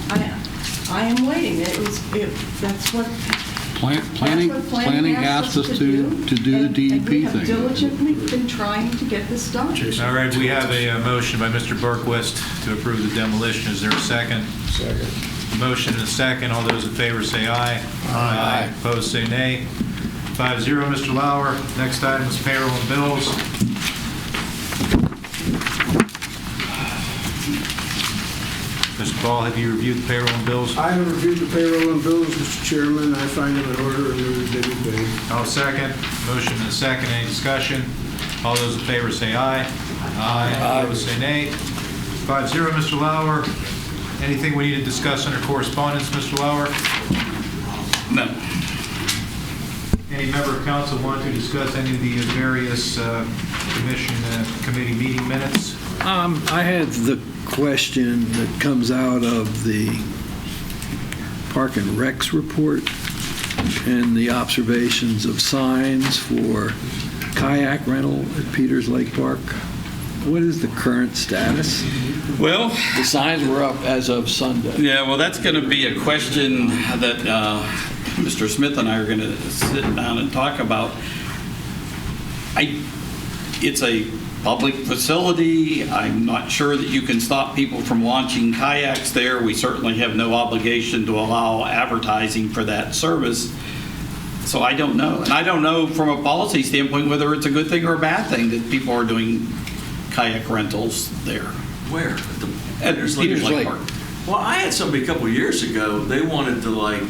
I am waiting. That's what Planning asked us to do the and we DEP have thing. diligently been trying to get this done. All right, we have a motion by Mr. Berquist to approve the demolition. Is there a second? Second. Motion and a second. All those in favor say aye. Aye. Opposed, say nay. 5-0, Mr. Lauer. Next item is payroll and bills. Mr. Ball, have you reviewed the payroll and bills? I have reviewed the payroll and bills, Mr. Chairman. I find them in order and they're to be paid. I'll second. Motion and a second. Any discussion? All those in favor say aye. Aye. Opposed, say nay. 5-0, Mr. Lauer. Anything we need to discuss under correspondence, Mr. Lauer? No. Any member of council want to discuss any of the various commission committee meeting minutes? I had the question that comes out of the Park and Recs report and the observations of signs for kayak rental at Peters Lake Park. What is the current status? Well, the signs were up as of Sunday. Yeah, well, that's going to be a question that Mr. Smith and I are going to sit down and talk about. It's a public facility. I'm not sure that you can stop people from launching kayaks there. We certainly have no obligation to allow advertising for that service. So I don't know. And I don't know from a policy standpoint whether it's a good thing or a bad thing that people are doing kayak rentals there. Where? At Peters Lake Park. Well, I had somebody a couple of years ago, they wanted to like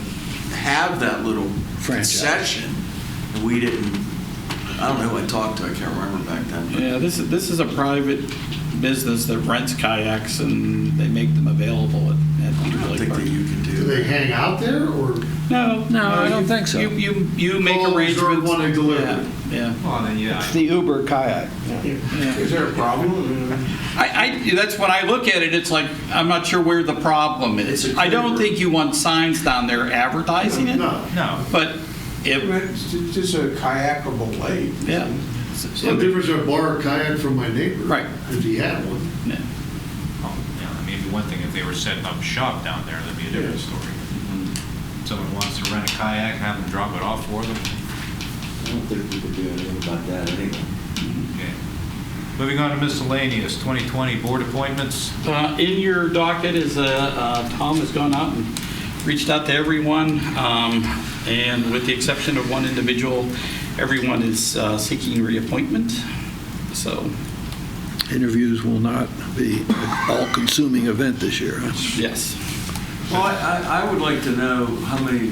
have that little concession, and we didn't. I don't know who I talked to. I can't remember back then. Yeah, this is a private business that rents kayaks, and they make them available at Peters Lake Park. That you can do. Do they hang out there, or? No, I don't think so. You make arrangements. One they deliver. Yeah. Well, then, yeah. It's the Uber kayak. Is there a problem? That's when I look at it, it's like, I'm not sure where the problem is. I don't think you want signs down there advertising it. No. But It's just a kayakable lake. Yeah. So the difference of a bar or kayak from my neighbor. Right. If he had one. Yeah. Oh, yeah, I mean, it'd be one thing if they were setting up shop down there, that'd be a different story. Someone wants to rent a kayak, have them drop it off for them. I don't think we could do anything about that anyway. Okay. Moving on to miscellaneous, 2020 board appointments. In your docket is Tom has gone out and reached out to everyone, and with the exception of one individual, everyone is seeking reappointment. So Interviews will not be an all-consuming event this year, huh? yes. Well, I would like to know how many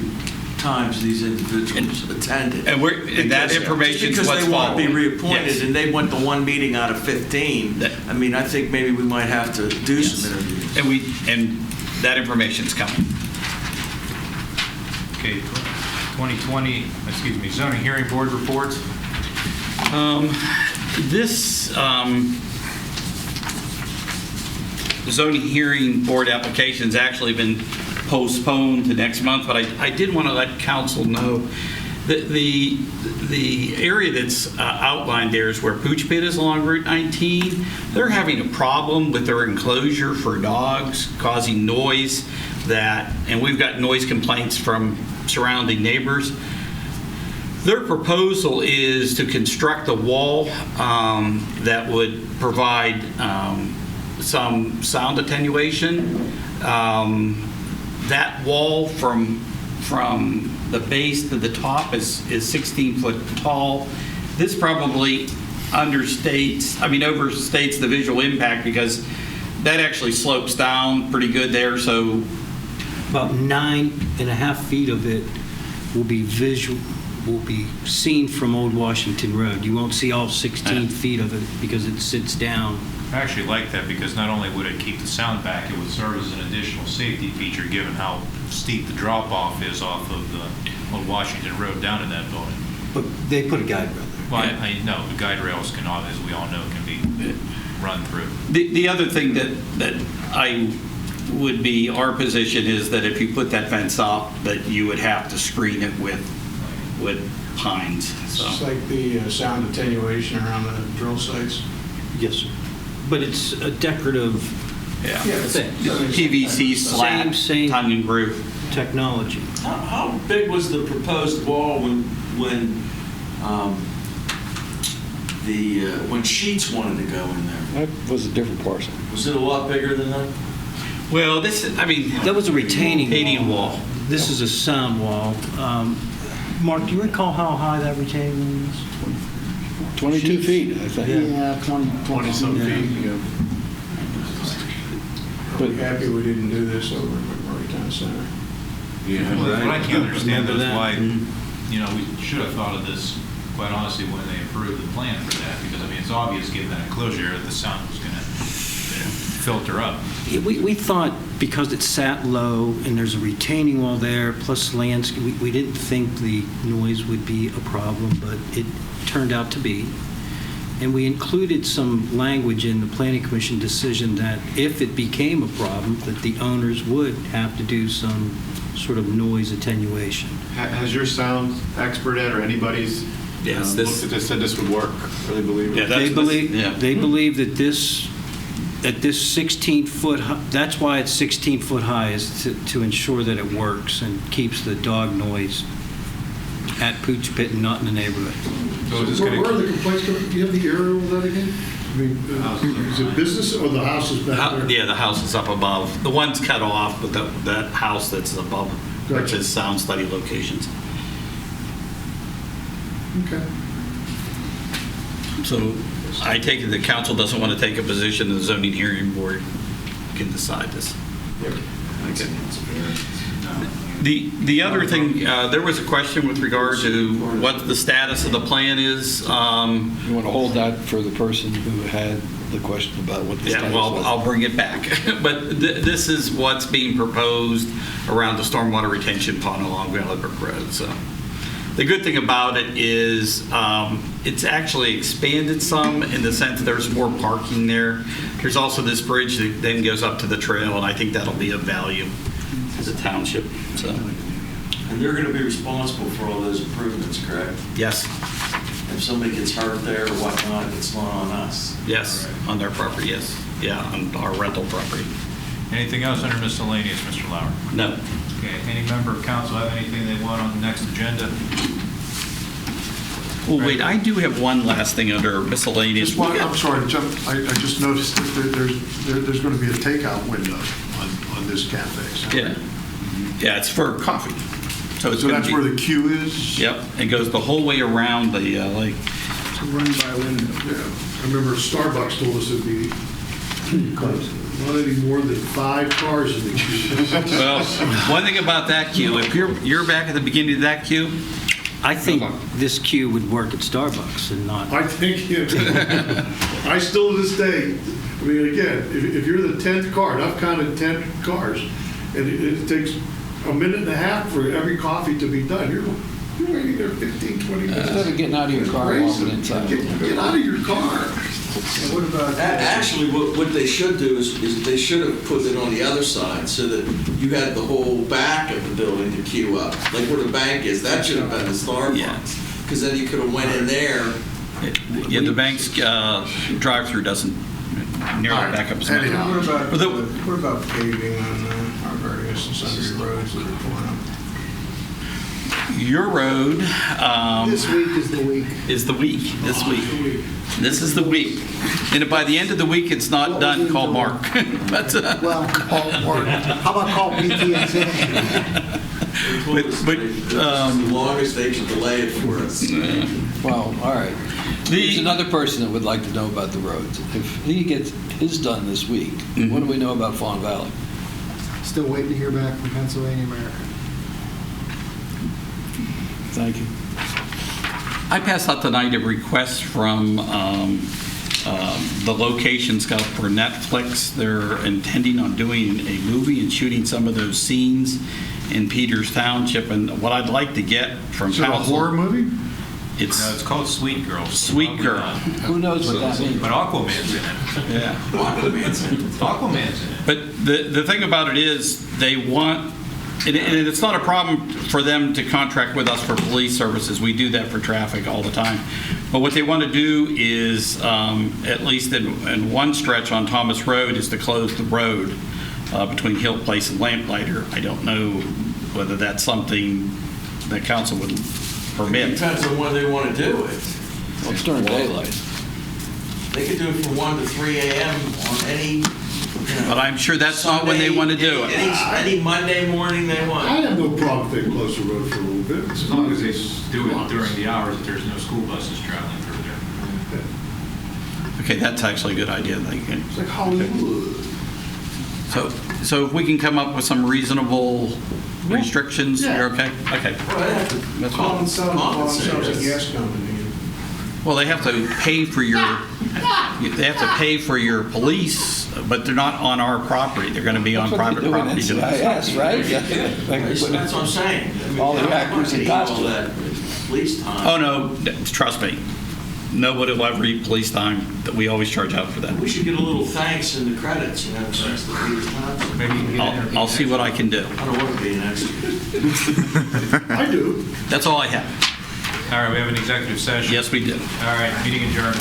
times these individuals attended. And that information is because what's they want to be following. reappointed, Yes. and they went to one meeting out of 15. I mean, I think maybe we might have to do some interviews. And that information's coming. Okay, 2020, zoning hearing board reports. This zoning hearing board application's actually been postponed to next month, but I did want to let council know that the area that's outlined there is where Pooch Pit is along Route 19. They're having a problem with their enclosure for dogs, causing noise and we've got noise complaints from surrounding neighbors. Their proposal is to construct a wall that would provide some sound attenuation. That wall from the base to the top is 16 foot tall. This probably overstates the visual impact because that actually slopes down pretty good there. So About 9.5 feet of it will be seen from Old Washington Road. You won't see all 16 feet of it because it sits down. I actually like that because not only would it keep the sound back, it would serve as an additional safety feature given how steep the drop-off is off of the Old Washington Road down in that building. But they put a guide rail there. Well, I know the guide rails can, as we all know, can be run through. the other thing that would be our position is that if you put that fence up, that you would have to screen it with pines. So. It's like the sound attenuation around the drill sites. Yes, sir. But it's a decorative thing. PVC slat, tongue and groove technology. How big was the proposed wall when Sheets wanted to go in there? That was a different parcel. Was it a lot bigger than that? Well, that was a retaining wall. This is a sound wall. Mark, do you recall how high that retaining wall was? 22 feet, I think. Yeah, 20-some feet. Yeah. Are we happy we didn't do this over at McMurray Town Center? Yeah, what I can't understand is why, we should have thought of this, quite honestly, when they approved the plan for that, because, it's obvious, given that enclosure, that the sound was going to filter up. We thought because it sat low and there's a retaining wall there, plus landscape, we didn't think the noise would be a problem, but it turned out to be. And we included some language in the Planning Commission decision that if it became a problem, that the owners would have to do some sort of noise attenuation. Has your sound expert, Ed, or anybody's Yes, looked at this, said this would work? Really believe it? Yeah, They believe, yeah. they believe that this 16-foot, that's why it's 16 foot high, is to ensure that it works and keeps the dog noise at Pooch Pit and not in the neighborhood. So is this Where gonna- are the complaints coming? Do you have the area of that again? I mean, is it business or the house is back there? Yeah, the house is up above. The one's cut off, but that house that's above, which Gotcha. is sound study locations. Okay. So I take it the council doesn't want to take a position, the zoning hearing board can decide this. Okay. The other thing, there was a question with regard to what the status of the plan is. You want to hold that for the person who had the question about what the Yeah, status well, was? I'll bring it back. But this is what's being proposed around the stormwater retention pond along Valley Brook Road. So the good thing about it is it's actually expanded some in the sense there's more parking there. There's also this bridge that then goes up to the trail, and I think that'll be of value to the township. So And they're going to be responsible for all those improvements, correct? yes, If somebody gets hurt there or whatnot, it's not on us. yes, on their property, yes. Yeah, on our rental property. Anything else under miscellaneous, Mr. Lauer? No. Okay, any member of council have anything they want on the next agenda? Well, wait, I do have one last thing under miscellaneous. Just one, I'm sorry to jump, I just noticed that there's going to be a takeout window on this cafe. so- Yeah. Yeah, it's for coffee. So it's So gonna that's be- where the queue is? Yep, it goes the whole way around the lake. To run by window. Yeah. I remember Starbucks told us it'd be not any more than 5 cars in the queue. Well, one thing about that queue, if you're back at the beginning of that queue, I think this queue would work at Starbucks and not. I think, I still to this day, I mean, again, if you're the 10th car, and I've counted 10 cars, and it takes a minute and a half for every coffee to be done, you're waiting there 15, 20 minutes. Instead of getting out of your car, Crazy. walking inside. Get out of your car. And what about? Actually, what they should do is they should have put it on the other side so that you had the whole back of the building to queue up, like where the bank is. That should have been the Starbucks. Because then you could have went in there. yeah, the bank's drive-through doesn't nearly back up as much. Anyhow. What about paving on our various and sundry roads that are going up? Your road This week is the week. is the week, this week. This is the week. And if by the end of the week it's not done, call Mark. But, Well, how about call BT&T? It's the longest they can delay it for us. Well, all right. There's another person that would like to know about the roads. If he gets his done this week, what do we know about Fawn Valley? Still waiting to hear back from Pennsylvania America. Thank you. I passed out tonight a request from the location scout for Netflix. They're intending on doing a movie and shooting some of those scenes in Peters Township. And what I'd like to get from Is it a council. horror movie? No, it's called Sweet Girl. Sweet Girl. Who knows what that means? But Aquaman's in it. Yeah. Aquaman's in it. But the thing about it is they want, and it's not a problem for them to contract with us for police services. We do that for traffic all the time. But what they want to do is, at least in one stretch on Thomas Road, is to close the road between Hill Place and Lamplighter. I don't know whether that's something that council would permit. Depends on when they want to do it. Well, it's during daylight. They could do it from 1 to 3 a.m. on any. But I'm sure that's not when they want to do it. Any Monday morning they want. I have no problem if they close the road for a little bit. As long as they do it during the hours that there's no school buses traveling through there. Okay, that's actually a good idea. It's like Hollywood. So if we can come up with some reasonable restrictions, Yeah. you're okay? Okay. Well, they have to That's Call fine. themselves a compensate gas us. company. Well, they have to pay for your police, but they're not on our property. They're going to be on private property doing this. right? That's what I'm saying. I mean, All the I don't actors wanna in eat all costume. that police time. Oh, no, trust me. Nobody will ever eat police time. That we always charge out for that. We should get a little thanks in the credits, thanks to Peter Township. Maybe you can get in there. I'll see what I can do. I don't want to be an extra. I do. That's all I have. All right, we have an executive session. Yes, we do. All right, meeting adjourned.